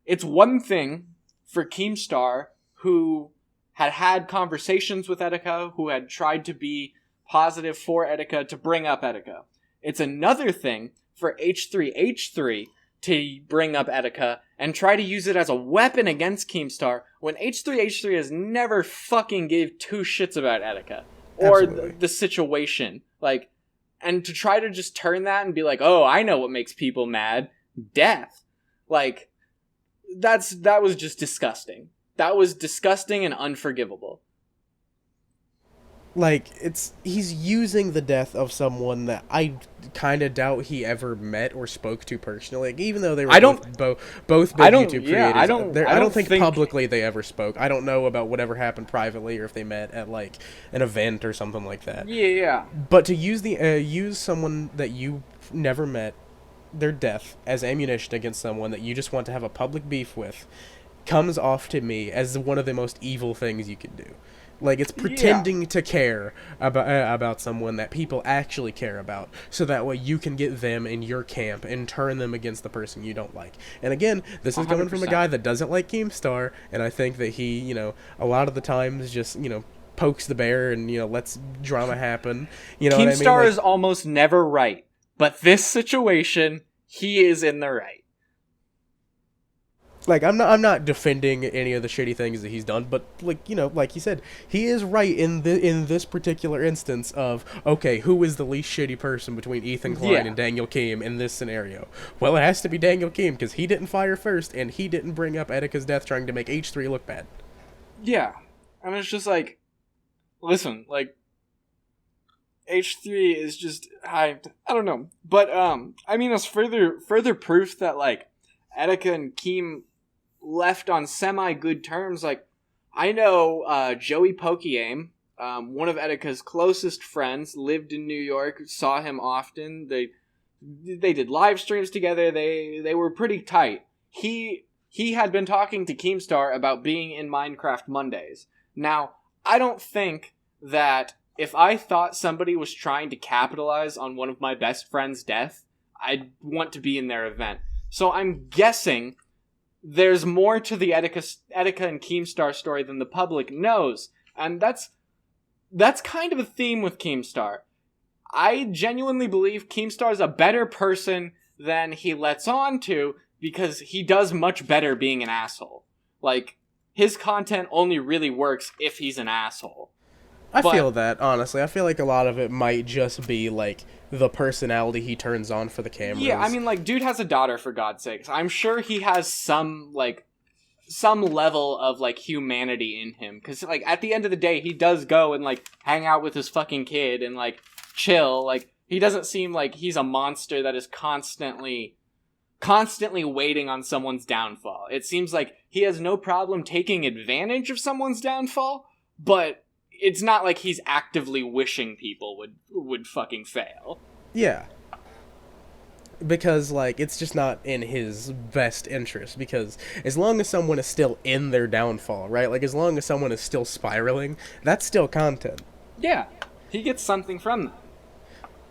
it's one thing for Keemstar, who had conversations with Etika, who had tried to be positive for Etika, to bring up Etika. It's another thing for H3H3 to bring up Etika and try to use it as a weapon against Keemstar when H3H3 has never fucking gave two shits about Etika or the situation. Like, and to try to just turn that and be like, oh, I know what makes people mad. Death. Like, that was just disgusting. That was disgusting and unforgivable. Like, he's using the death of someone that I kind of doubt he ever met or spoke to personally. Like, even though they were both big YouTube creators, I don't think publicly they ever spoke. I don't know about whatever happened privately or if they met at like an event or something like that. Yeah. But to use someone that you never met, their death as ammunition against someone that you just want to have a public beef with, comes off to me as one of the most evil things you can do. Like, it's pretending to care about someone that people actually care about, so that way you can get them in your camp and turn them against the person you don't like. And again, this is coming from a guy that doesn't like Keemstar, and I think that he, you know, a lot of the times just, you know, pokes the bear and, you know, lets drama happen. You know what I mean? Keemstar is almost never right, but this situation, he is in the right. Like, I'm not defending any of the shitty things that he's done, but, like, you know, like you said, he is right in this particular instance of, okay, who is the least shitty person between Ethan Klein and Daniel Keem in this scenario? Well, it has to be Daniel Keem, because he didn't fire first, and he didn't bring up Etika's death trying to make H3 look bad. Yeah. I mean, it's just like, listen, like, H3 is just hyped. I don't know. But, I mean, it's further proof that, like, Etika and Keem left on semi-good terms. Like, I know Joey Pokieaim, one of Etika's closest friends, lived in New York, saw him often. They did live streams together. They were pretty tight. He had been talking to Keemstar about being in Minecraft Mondays. Now, I don't think that if I thought somebody was trying to capitalize on one of my best friend's death, I'd want to be in their event. So I'm guessing there's more to the Etika and Keemstar story than the public knows. And that's kind of a theme with Keemstar. I genuinely believe Keemstar is a better person than he lets on to, because he does much better being an asshole. Like, his content only really works if he's an asshole. I feel that, honestly. I feel like a lot of it might just be, like, the personality he turns on for the cameras. Yeah, I mean, like, dude has a daughter, for God's sakes. I'm sure he has some level of, like, humanity in him. Because, like, at the end of the day, he does go and, like, hang out with his fucking kid and, like, chill. Like, he doesn't seem like he's a monster that is constantly waiting on someone's downfall. It seems like he has no problem taking advantage of someone's downfall, but it's not like he's actively wishing people would fucking fail. Yeah. Because, like, it's just not in his best interest. Because as long as someone is still in their downfall, right? Like, as long as someone is still spiraling, that's still content. Yeah. He gets something from that.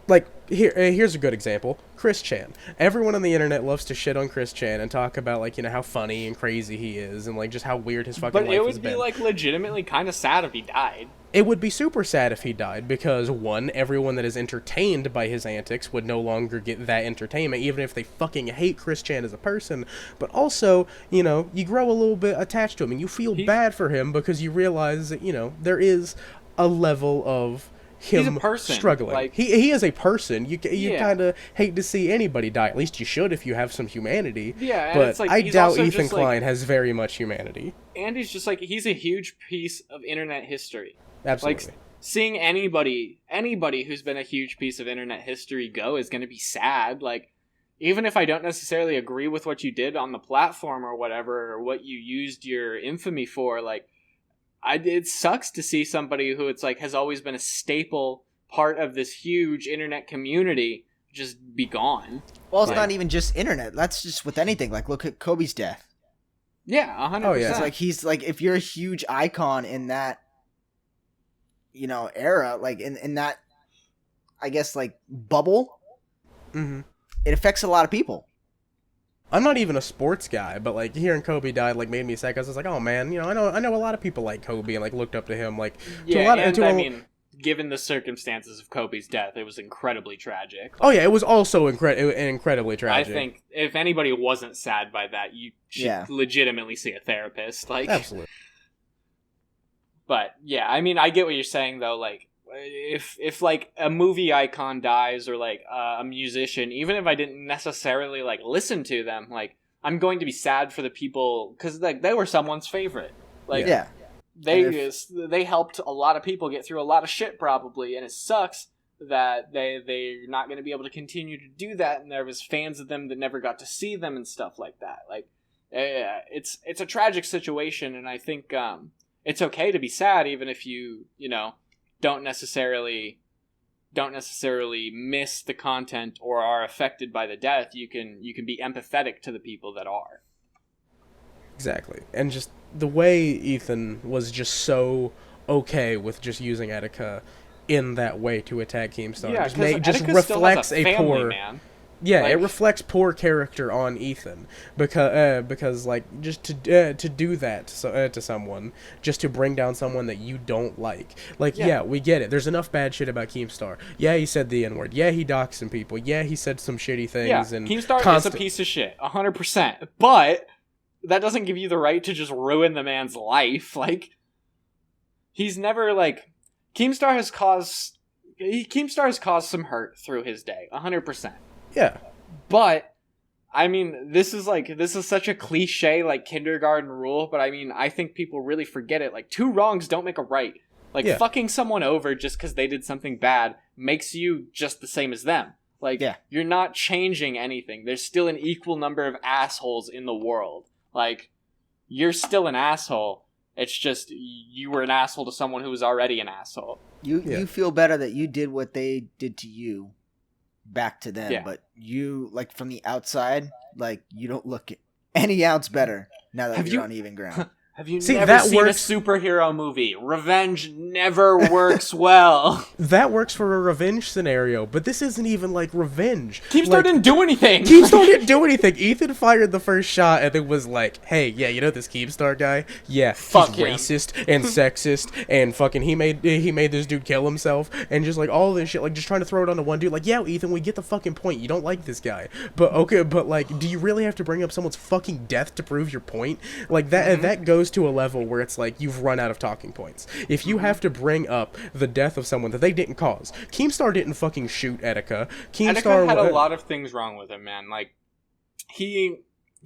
Like, here's a good example. Chris Chan. Everyone on the internet loves to shit on Chris Chan and talk about, like, you know, how funny and crazy he is and, like, just how weird his fucking life has been. But it would be, like, legitimately kind of sad if he died. It would be super sad if he died because, one, everyone that is entertained by his antics would no longer get that entertainment, even if they fucking hate Chris Chan as a person. But also, you know, you grow a little bit attached to him and you feel bad for him because you realize that, you know, there is a level of him He's a person. struggling. Like, he is a person. You kind of hate to see anybody die. At least you should if you have some humanity. Yeah, and but it's like, I he's doubt also Ethan just, Klein like, has very much humanity. and he's just like, he's a huge piece of internet history. Absolutely. Like, seeing anybody who's been a huge piece of internet history go is going to be sad. Like, even if I don't necessarily agree with what you did on the platform or whatever, or what you used your infamy for, like, it sucks to see somebody who it's like has always been a staple part of this huge internet community just be gone. Well, it's not even just internet. That's just with anything. Like, look at Kobe's death. Yeah, 100%. Oh, yeah. It's like, he's like, if you're a huge icon in that, you know, era, like in that, I guess, like, bubble, Mm-hmm. it affects a lot of people. I'm not even a sports guy, but, like, hearing Kobe died, like, made me sad. I was like, oh man, you know, I know a lot of people like Kobe and, like, looked up to him, like, yeah, I mean, given the circumstances of Kobe's death, it was incredibly tragic. Oh yeah, it was also incredibly tragic. I think if anybody wasn't sad by that, you should legitimately see a therapist. Like, absolutely. But yeah, I mean, I get what you're saying though. Like, if like a movie icon dies or like a musician, even if I didn't necessarily like listen to them, like, I'm going to be sad for the people because like they were someone's favorite. Like, Yeah. They helped a lot of people get through a lot of shit probably, and it sucks that they're not going to be able to continue to do that, and there was fans of them that never got to see them and stuff like that. Like, it's a tragic situation, and I think it's okay to be sad even if you know, don't necessarily miss the content or are affected by the death. You can be empathetic to the people that are. Exactly. And just the way Ethan was just so okay with just using Etika in that way to attack Keemstar. Yeah, just reflects a family, poor man. Yeah, Like, it reflects poor character on Ethan because like just to do that to someone, just to bring down someone that you don't like. Like, yeah, we get it. There's enough bad shit about Keemstar. Yeah, he said the N-word. Yeah, he doxed some people. Yeah, he said some shitty things. yeah, And Keemstar is a piece of shit, 100%. But that doesn't give you the right to just ruin the man's life. Like, he's never, like, Keemstar has caused some hurt through his day, 100%. Yeah. But, I mean, this is such a cliche, like, kindergarten rule, but I mean, I think people really forget it. Like, 2 wrongs don't make a right. Like, fucking someone over just because they did something bad makes you just the same as them. Like, you're not changing anything. There's still an equal number of assholes in the world. Like, you're still an asshole. It's just you were an asshole to someone who was already an asshole. You feel better that you did what they did to you back to them, but you, like, from the outside, like, you don't look any ounce better now that you're on even ground. Have you never seen a superhero movie? Revenge never works well. That works for a revenge scenario, but this isn't even like revenge. Keemstar didn't do anything. Keemstar didn't do anything. Ethan fired the first shot and it was like, hey, yeah, you know this Keemstar guy? Yeah, fuck he's him. Racist and sexist and fucking he made this dude kill himself and just like all this shit, like just trying to throw it onto one dude. Like, yeah, Ethan, we get the fucking point. You don't like this guy. But okay, but like, do you really have to bring up someone's fucking death to prove your point? Like that that goes to a level where it's like you've run out of talking points. If you have to bring up the death of someone that they didn't cause. Keemstar didn't fucking shoot Etika. Etika had a lot of things wrong with him, man. Like, he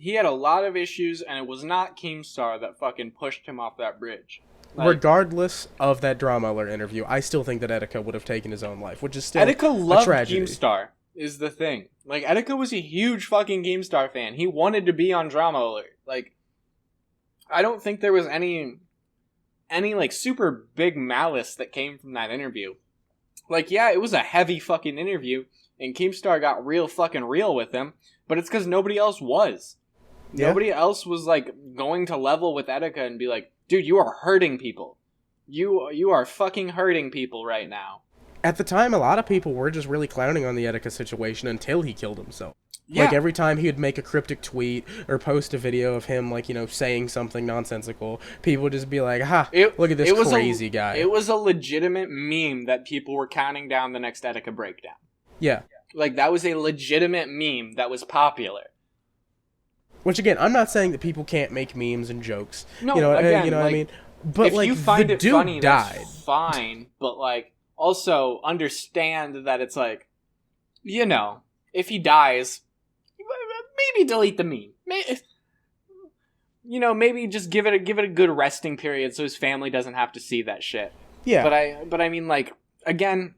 had a lot of issues, and it was not Keemstar that fucking pushed him off that bridge. Like, regardless of that drama alert interview, I still think that Etika would have taken his own life, which is still Etika loved a tragedy. Keemstar, is the thing. Like, Etika was a huge fucking Keemstar fan. He wanted to be on drama alert. Like, I don't think there was any like super big malice that came from that interview. Like, yeah, it was a heavy fucking interview, and Keemstar got real fucking real with him, but it's because nobody else was. Yeah. Nobody else was, like, going to level with Etika and be like, dude, you are hurting people. You are fucking hurting people right now. At the time, a lot of people were just really clowning on the Etika situation until he killed himself. Yeah. Like, every time he would make a cryptic tweet or post a video of him, like, you know, saying something nonsensical, people would just be like, look at this crazy guy. It was a legitimate meme that people were counting down the next Etika breakdown. Yeah. Like, that was a legitimate meme that was popular. Which, again, I'm not saying that people can't make memes and jokes. No, you know, again, you know like, what I mean? But, if like, you find the it dude funny, died. That's fine. But, like, also understand that it's like, you know, if he dies, maybe delete the meme. You know, maybe just give it a good resting period so his family doesn't have to see that shit. Yeah. But I mean, like, again,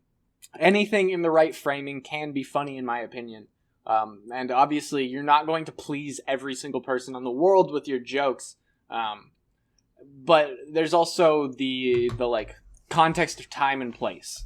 anything in the right framing can be funny in my opinion. And obviously you're not going to please every single person in the world with your jokes. But there's also the like context of time and place.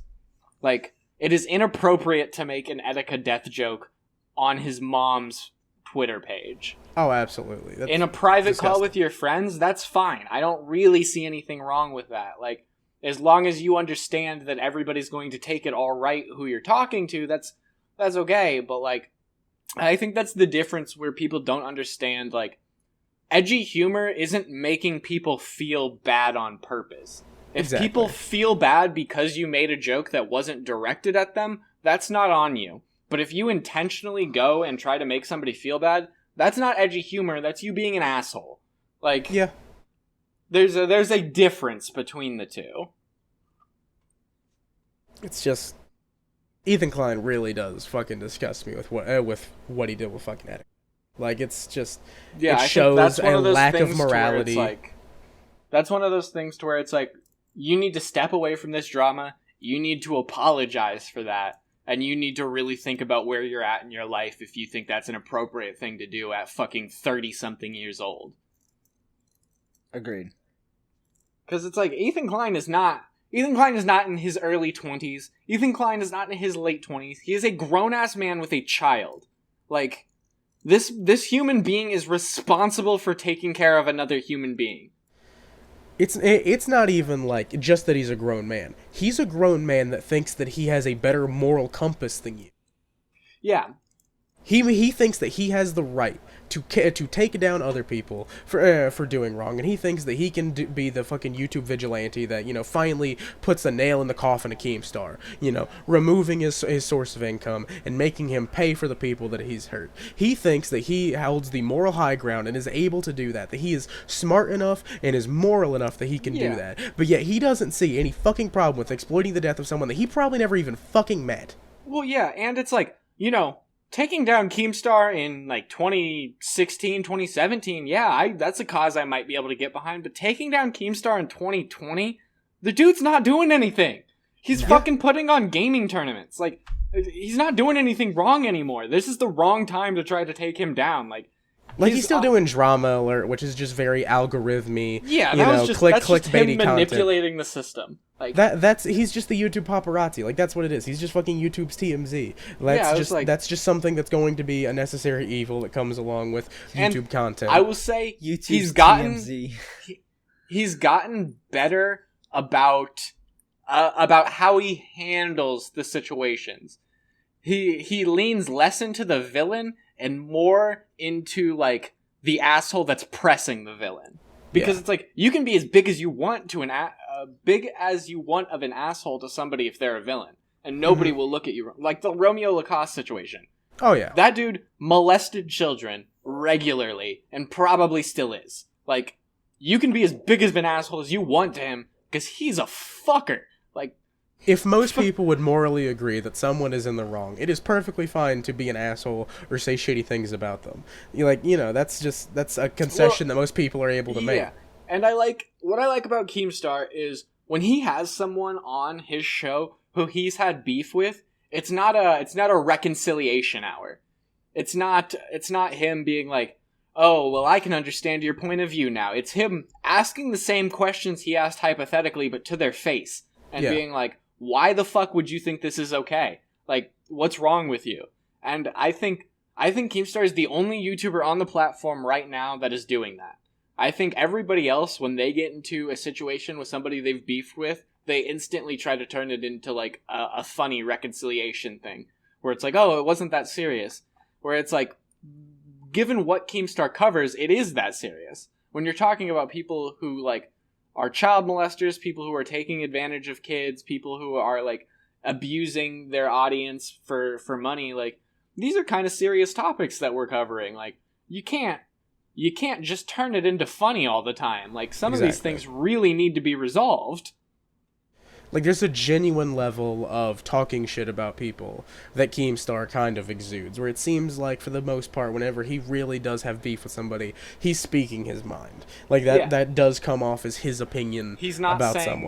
Like, it is inappropriate to make an Etika death joke on his mom's Twitter page. Oh, absolutely. That's in a private disgusting. call with your friends, that's fine. I don't really see anything wrong with that. Like, as long as you understand that everybody's going to take it all right who you're talking to, that's okay. But, like, I think that's the difference where people don't understand, like, edgy humor isn't making people feel bad on purpose. If people feel bad because you made a joke that wasn't directed at them, that's not on you. But if you intentionally go and try to make somebody feel bad, that's not edgy humor, that's you being an asshole. Like, yeah. There's a difference between the two. It's just, Ethan Klein really does fucking disgust me with what he did with fucking Etika. Like, it's just, yeah, it shows a lack of morality. Like, that's one of those things to where it's like, you need to step away from this drama, you need to apologize for that, and you need to really think about where you're at in your life if you think that's an appropriate thing to do at fucking 30-something years old. Agreed. Because it's like, Ethan Klein is not in his early 20s. Ethan Klein is not in his late 20s. He is a grown-ass man with a child. Like, this human being is responsible for taking care of another human being. It's not even like just that he's a grown man. He's a grown man that thinks that he has a better moral compass than you. Yeah. He thinks that he has the right to take down other people for doing wrong, and he thinks that he can be the fucking YouTube vigilante that, you know, finally puts a nail in the coffin of Keemstar, you know, removing his source of income and making him pay for the people that he's hurt. He thinks that he holds the moral high ground and is able to do that he is smart enough and is moral enough that he can do that. But yet he doesn't see any fucking problem with exploiting the death of someone that he probably never even fucking met. Well, yeah, and it's like, you know, taking down Keemstar in, like, 2016, 2017, yeah, that's a cause I might be able to get behind. But taking down Keemstar in 2020, the dude's not doing anything. He's fucking putting on gaming tournaments. Like, he's not doing anything wrong anymore. This is the wrong time to try to take him down. Like he's still doing Drama Alert, which is just very algorithmy. Yeah, that's just him manipulating the system. Like he's just the YouTube paparazzi. Like, that's what it is. He's just fucking YouTube's TMZ. That's just something that's going to be a necessary evil that comes along with YouTube content. I will say YouTube's TMZ. He's gotten better about how he handles the situations. He leans less into the villain and more into, like, the asshole that's pressing the villain. Because it's like, you can be as big as you want to big as you want of an asshole to somebody if they're a villain, and nobody will look at you. Like the Romeo Lacoste situation. Oh yeah, that dude molested children regularly and probably still is. Like, you can be as big of an asshole as you want to him because he's a fucker. Like, if most people would morally agree that someone is in the wrong, it is perfectly fine to be an asshole or say shitty things about them. That's a concession that most people are able to make. Yeah. And what I like about Keemstar is when he has someone on his show who he's had beef with, it's not a reconciliation hour. It's not him being like, oh, well, I can understand your point of view now. It's him asking the same questions he asked hypothetically, but to their face, and being like, why the fuck would you think this is okay? Like, what's wrong with you? And I think Keemstar is the only YouTuber on the platform right now that is doing that. I think everybody else, when they get into a situation with somebody they've beefed with, they instantly try to turn it into, like, a funny reconciliation thing. Where it's like, oh, it wasn't that serious. Where it's like, given what Keemstar covers, it is that serious. When you're talking about people who, like, are child molesters, people who are taking advantage of kids, people who are, like, abusing their audience for money, like, these are kind of serious topics that we're covering. Like, you can't just turn it into funny all the time. Like, some of these things really need to be resolved. Like, there's a genuine level of talking shit about people that Keemstar kind of exudes, where it seems like, for the most part, whenever he really does have beef with somebody, he's speaking his mind. Like, that does come off as his opinion about someone. He's not saying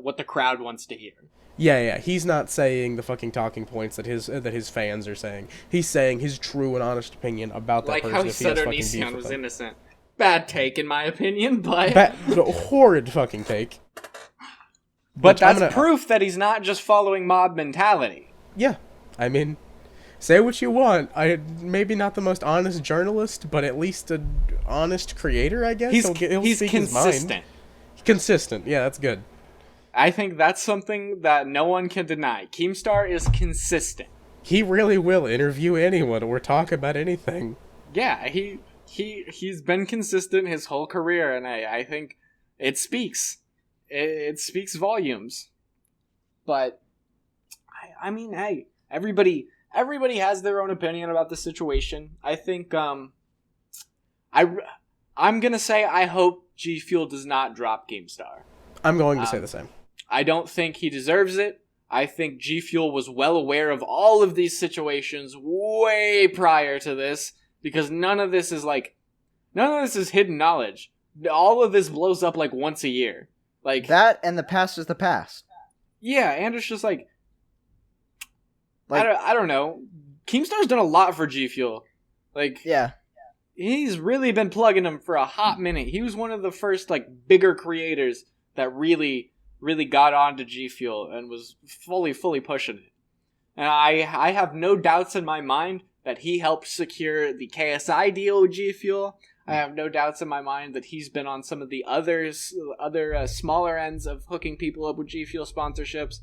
what the crowd wants to hear. Yeah, he's not saying the fucking talking points that his fans are saying. He's saying his true and honest opinion about that person. Like how Sutter Nisian was innocent. Bad take, in my opinion, but... horrid fucking take. But that's proof that he's not just following mob mentality. Yeah. I mean, say what you want. Maybe not the most honest journalist, but at least an honest creator, I guess. He's speak consistent. His mind. Consistent. Yeah, that's good. I think that's something that no one can deny. Keemstar is consistent. He really will interview anyone or talk about anything. Yeah, he's been consistent his whole career, and I think it speaks. It speaks volumes. But I mean, hey, everybody has their own opinion about the situation. I think I'm gonna say I hope G Fuel does not drop Keemstar. I'm going to say the same. I don't think he deserves it. I think G Fuel was well aware of all of these situations way prior to this, because none of this is hidden knowledge. All of this blows up like once a year. Like that, and the past is the past. Yeah, and it's just like I don't know. Keemstar's done a lot for G Fuel. Like, yeah, he's really been plugging him for a hot minute. He was one of the first, like, bigger creators that really got onto G Fuel and was fully pushing it. And I have no doubts in my mind that he helped secure the KSI deal with G Fuel. I have no doubts in my mind that he's been on some of the other smaller ends of hooking people up with G Fuel sponsorships.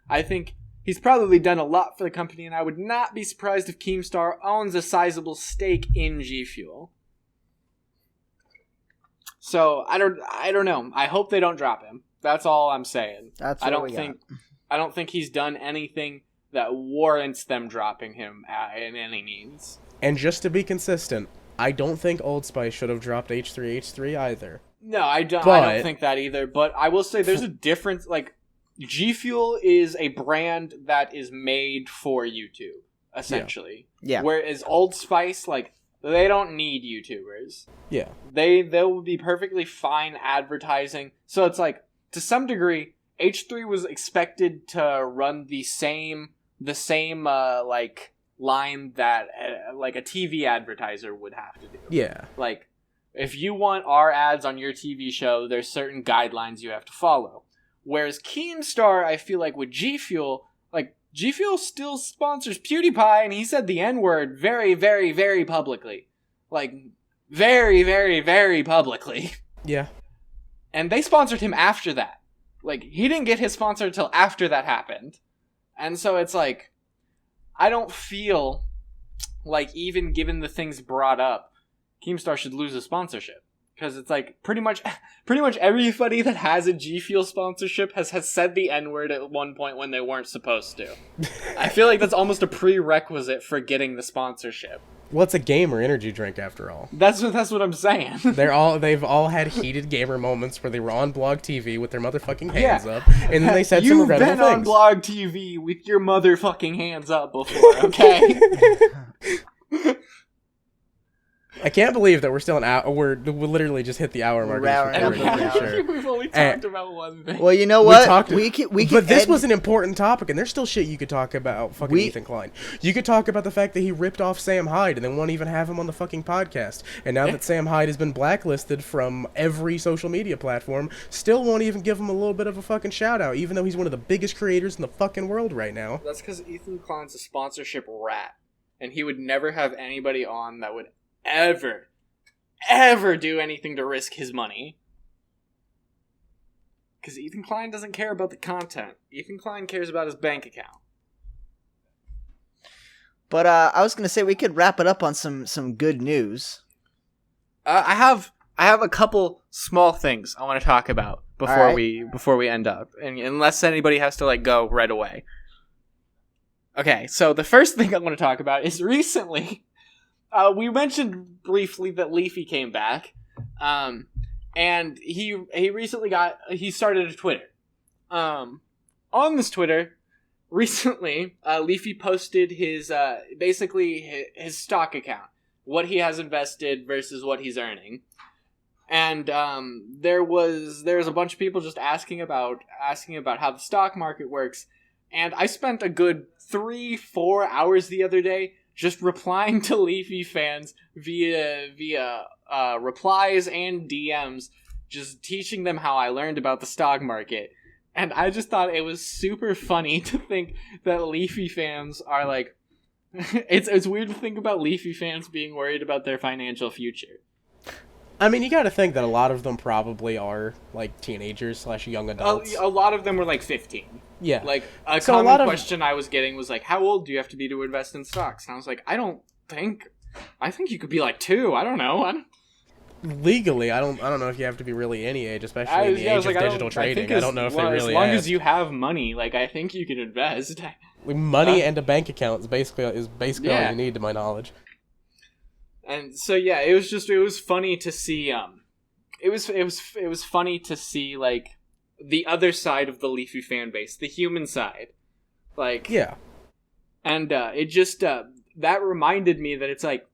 I think He's probably done a lot for the company, and I would not be surprised if Keemstar owns a sizable stake in G Fuel. So I don't know. I hope they don't drop him. That's all I'm saying. I don't think he's done anything that warrants them dropping him in any means. And just to be consistent, I don't think Old Spice should have dropped H3H3 either. No, I don't think that either. But I will say there's a difference. Like, G Fuel is a brand that is made for YouTube, essentially. Yeah. Whereas Old Spice, like, they don't need YouTubers. Yeah. They will be perfectly fine advertising. So it's like, to some degree, H3 was expected to run the same like line that like a TV advertiser would have to do. Yeah. Like, if you want our ads on your TV show, there's certain guidelines you have to follow. Whereas Keemstar, I feel like with G Fuel, like, G Fuel still sponsors PewDiePie, and he said the N-word very, very, very publicly. Like, very, very, very publicly. Yeah. And they sponsored him after that. Like, he didn't get his sponsor until after that happened. And so it's like, I don't feel like, even given the things brought up, Keemstar should lose a sponsorship. Because it's like, pretty much everybody that has a G Fuel sponsorship has said the N-word at one point when they weren't supposed to. I feel like that's almost a prerequisite for getting the sponsorship. Well, it's a gamer energy drink after all. That's what I'm saying. They've all had heated gamer moments where they were on blog TV with their motherfucking hands up, and then they said some regrettable things. You've been on blog TV with your motherfucking hands up before, okay? I can't believe that we're still an hour. We literally just hit the hour mark. We've only talked about one thing. Well, you know what? We can. But this was an important topic, and there's still shit you could talk about. Fucking Ethan Klein. You could talk about the fact that he ripped off Sam Hyde, and then won't even have him on the fucking podcast. And now that Sam Hyde has been blacklisted from every social media platform, still won't even give him a little bit of a fucking shout out, even though he's one of the biggest creators in the fucking world right now. That's because Ethan Klein's a sponsorship rat, and he would never have anybody on that would ever do anything to risk his money. Because Ethan Klein doesn't care about the content. Ethan Klein cares about his bank account. But I was gonna say we could wrap it up on some good news. I have a couple small things I want to talk about before we end up, and unless anybody has to like go right away. Okay, so the first thing I want to talk about is recently. We mentioned briefly that Leafy came back, and he recently started a Twitter. On this Twitter, recently, Leafy posted his basically his stock account, what he has invested versus what he's earning, and there was a bunch of people just asking about how the stock market works, and I spent a good 3-4 hours the other day just replying to Leafy fans via replies and DMs, just teaching them how I learned about the stock market. And I just thought it was super funny to think that Leafy fans are like... it's weird to think about Leafy fans being worried about their financial future. I mean, you gotta think that a lot of them probably are, like, teenagers / young adults. A lot of them were, like, 15. Yeah. Like, a common question I was getting was, like, how old do you have to be to invest in stocks? And I was like, I think you could be, like, 2. I don't know. Legally, I don't know if you have to be really any age, especially in the age of digital trading. I don't know if they really as long as you have money, like, I think you could invest. Money and a bank account is basically all you need, to my knowledge. And so yeah, it was funny to see it was funny to see like the other side of the Leafy fan base, the human side. Like, yeah. And it just that reminded me that it's like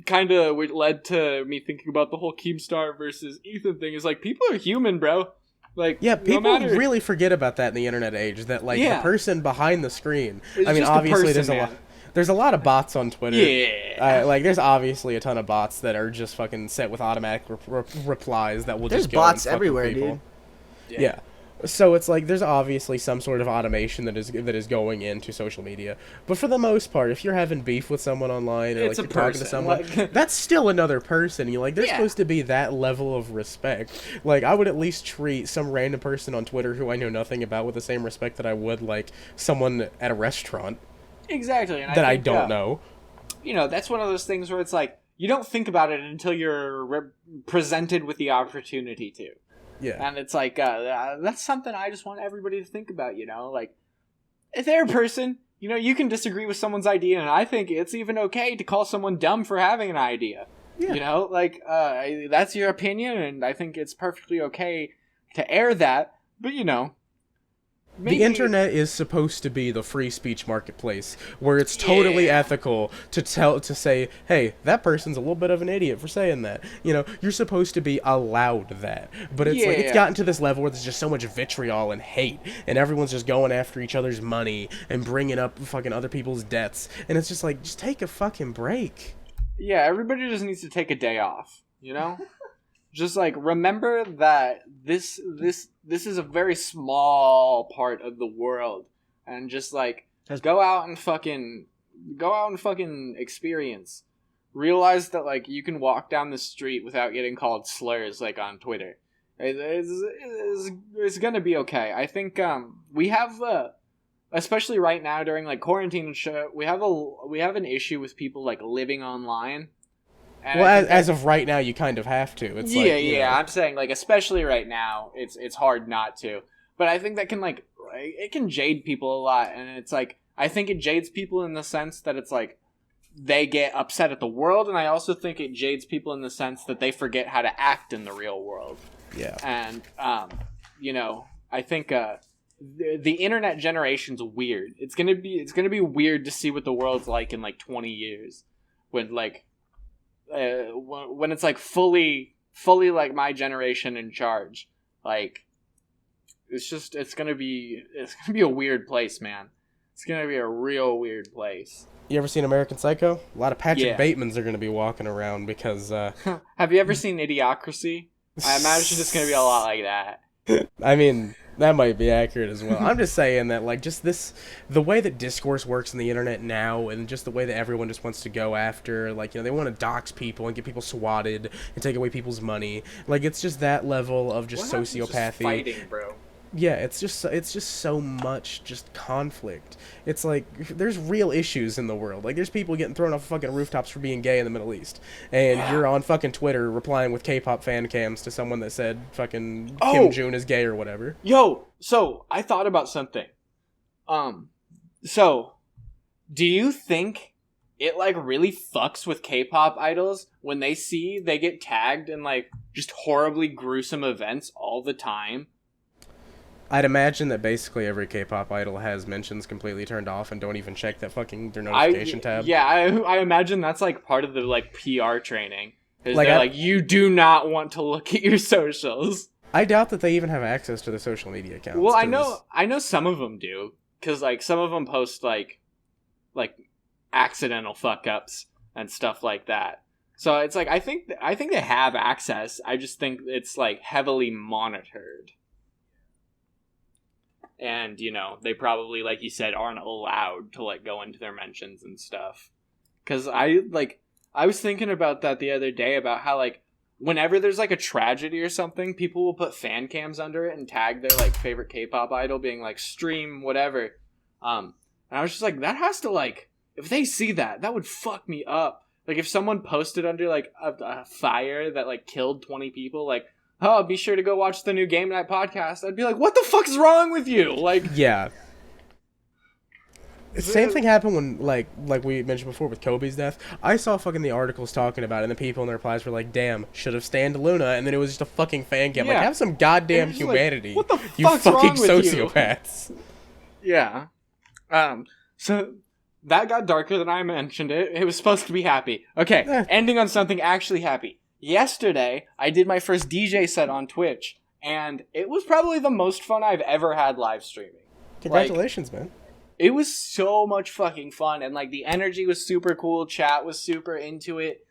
kind of led to me thinking about the whole Keemstar versus Ethan thing. Is like, people are human, bro. Like, yeah, people really forget about that in the internet age, that like the person behind the screen. I mean, obviously there's a lot of bots on Twitter. Yeah. Like, there's obviously a ton of bots that are just fucking set with automatic replies that will just go. There's bots everywhere, people. dude. Yeah. So it's like there's obviously some sort of automation that is going into social media, but for the most part, if you're having beef with someone online or It's like a you're talking to person, someone, like- that's still another person. You like there's Yeah. supposed to be that level of respect. Like I would at least treat some random person on Twitter who I know nothing about with the same respect that I would like someone at a restaurant Exactly. And that I think, don't know. You know, that's one of those things where it's like you don't think about it until you're presented with the opportunity to. Yeah. And it's like, that's something I just want everybody to think about, you know? Like, if they're a person, you know, you can disagree with someone's idea, and I think it's even okay to call someone dumb for having an idea. Yeah. You know? Like, that's your opinion, and I think it's perfectly okay to air that, but, you know... The internet is supposed to be the free speech marketplace where it's totally ethical to say, hey, that person's a little bit of an idiot for saying that. You know, you're supposed to be allowed that. But it's like it's gotten to this level where there's just so much vitriol and hate, and everyone's just going after each other's money and bringing up fucking other people's debts. And it's just like, just take a fucking break. Yeah, everybody just needs to take a day off, you know? Just like remember that this is a very small part of the world, and just like go out and fucking experience. Realize that like you can walk down the street without getting called slurs like on Twitter. It's gonna be okay. I think we have especially right now during like quarantine and shit, we have an issue with people like living online. And well, as of right now, you kind of have to. It's I'm saying like especially right now, it's hard not to. But I think that can like it can jade people a lot, and it's like I think it jades people in the sense that it's like they get upset at the world, and I also think it jades people in the sense that they forget how to act in the real world. Yeah. And you know, I think the internet generation's weird. It's gonna be weird to see what the world's like in like 20 years when like. When it's like fully like my generation in charge, like it's gonna be a weird place, man. It's gonna be a real weird place. You ever seen American Psycho? A lot of Patrick Batemans are gonna be walking around because. Have you ever seen Idiocracy? I imagine it's gonna be a lot like that. I mean, that might be accurate as well. I'm just saying that, like, just the way that discourse works on the internet now, and just the way that everyone just wants to go after, like, you know, they want to dox people and get people swatted and take away people's money. Like, it's just that level of just sociopathy. Just fighting, bro. Yeah, it's just so much just conflict. It's like there's real issues in the world. Like there's people getting thrown off fucking rooftops for being gay in the Middle East, and you're on fucking Twitter replying with K-pop fan cams to someone that said fucking Kim Jong is gay or whatever. Yo, so I thought about something. So do you think it like really fucks with K-pop idols when they get tagged in like just horribly gruesome events all the time? I'd imagine that basically every K-pop idol has mentions completely turned off and don't even check that fucking their notification tab. Yeah, I imagine that's like part of the like PR training. Like you do not want to look at your socials. I doubt that they even have access to the social media accounts. Well, I know some of them do, because like some of them post like accidental fuck ups and stuff like that. So it's like I think they have access. I just think it's like heavily monitored. And, you know, they probably, like you said, aren't allowed to, like, go into their mentions and stuff. Because I was thinking about that the other day, about how, like, whenever there's, like, a tragedy or something, people will put fan cams under it and tag their, like, favorite K-pop idol being, like, stream whatever. And I was just like, that has to, like, if they see that, that would fuck me up. Like, if someone posted under, like, a fire that, like, killed 20 people, like, oh, be sure to go watch the new GameNight Podcast. I'd be like, what the fuck is wrong with you? Like, yeah. Same thing happened when, like we mentioned before with Kobe's death. I saw fucking the articles talking about it, and the people in the replies were like, damn, should have stanned Luna, and then it was just a fucking fan cam. Yeah. Like, have some goddamn humanity. Like, what the you fuck's fucking wrong with sociopaths. You? Yeah. So that got darker than I mentioned it. It was supposed to be happy. Okay, ending on something actually happy. Yesterday, I did my first DJ set on Twitch, and it was probably the most fun I've ever had live streaming. Congratulations, man. It was so much fucking fun, and like the energy was super cool, chat was super into it,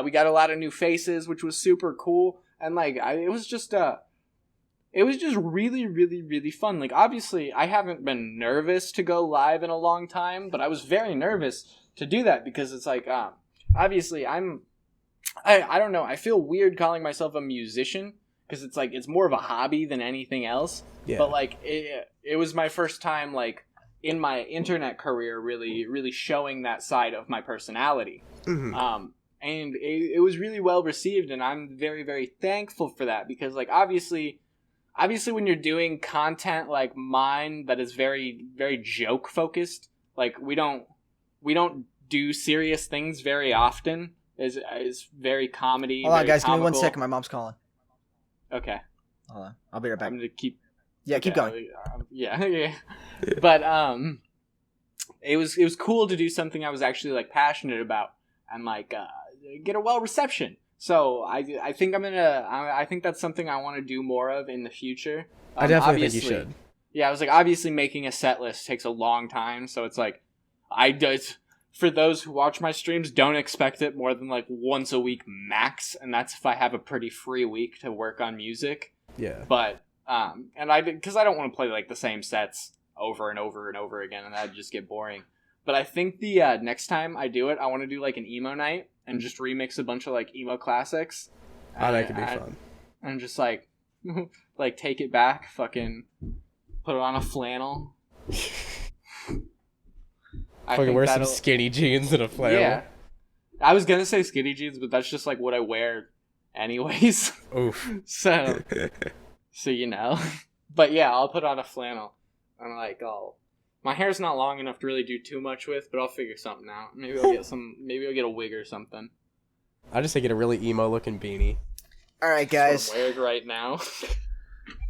we got a lot of new faces, which was super cool, and like it was just it was just really, really, really fun. Like, obviously, I haven't been nervous to go live in a long time, but I was very nervous to do that because it's like, obviously, I don't know. I feel weird calling myself a musician because it's like, it's more of a hobby than anything else. Yeah. But like, it was my first time, like, in my internet career, really, really showing that side of my personality. Mm-hmm. And it was really well received, and I'm very, very thankful for that because, like, obviously when you're doing content like mine that is very, very joke focused, like, we don't do serious things very often. Is very comedy. Hold on, guys. comical. Give me 1 second. My mom's calling. Okay. Hold on. I'll be right back. I'm gonna keep. Yeah, keep going. Yeah. But it was cool to do something I was actually like passionate about and like get a well reception. So I think I think that's something I want to do more of in the future. I definitely think you should. Yeah, I was like, obviously making a set list takes a long time, so it's like for those who watch my streams, don't expect it more than like once a week max, and that's if I have a pretty free week to work on music. Yeah. But because I don't want to play like the same sets over and over and over again, and that'd just get boring. But I think the next time I do it, I want to do like an emo night and just remix a bunch of like emo classics. Oh, that could be fun. And just like like take it back, fucking put it on a flannel. Fucking wear some skinny jeans and a flannel. Yeah. I was gonna say skinny jeans, but that's just like what I wear anyways. Oof. So you know. But yeah, I'll put on a flannel. And like my hair's not long enough to really do too much with, but I'll figure something out. Maybe I'll get a wig or something. I just think get a really emo looking beanie. All right, guys. I'm wearing right now.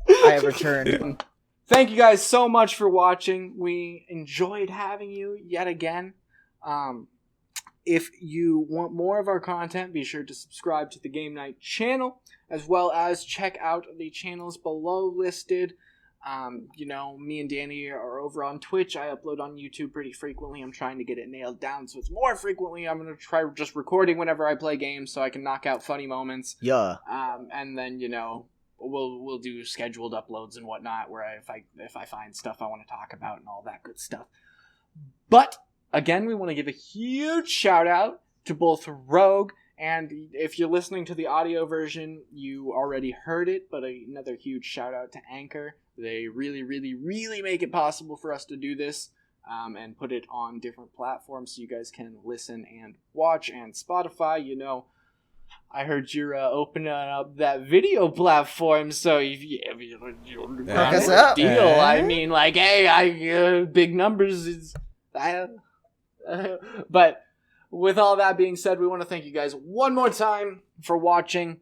I have returned. Thank you guys so much for watching. We enjoyed having you yet again. If you want more of our content, be sure to subscribe to the GameNight channel, as well as check out the channels below listed. Me and Danny are over on Twitch. I upload on YouTube pretty frequently. I'm trying to get it nailed down so it's more frequently. I'm going to try just recording whenever I play games so I can knock out funny moments. Yeah. And then, we'll do scheduled uploads and whatnot where if I find stuff I want to talk about and all that good stuff. But again, we want to give a huge shout out to both Rogue, and if you're listening to the audio version, you already heard it, but another huge shout out to Anchor. They really, really, really make it possible for us to do this and put it on different platforms so you guys can listen and watch. And Spotify, I heard you're opening up that video platform, so if you're Hook us up. deal, I mean, like, hey, big numbers is... But with all that being said, we want to thank you guys one more time for watching.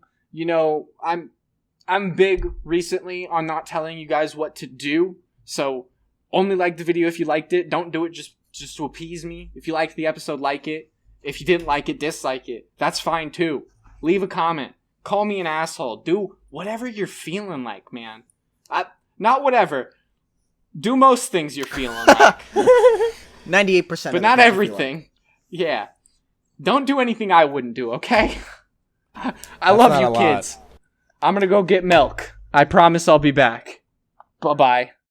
I'm big recently on not telling you guys what to do, so only like the video if you liked it. Don't do it just to appease me. If you liked the episode, like it. If you didn't like it, dislike it. That's fine too. Leave a comment. Call me an asshole. Do whatever you're feeling like, man. Not whatever. Do most things you're feeling like. 98%. But not everything. Yeah. Don't do anything I wouldn't do, okay? I love you, kids. I'm gonna go get milk. I promise I'll be back. Bye-bye.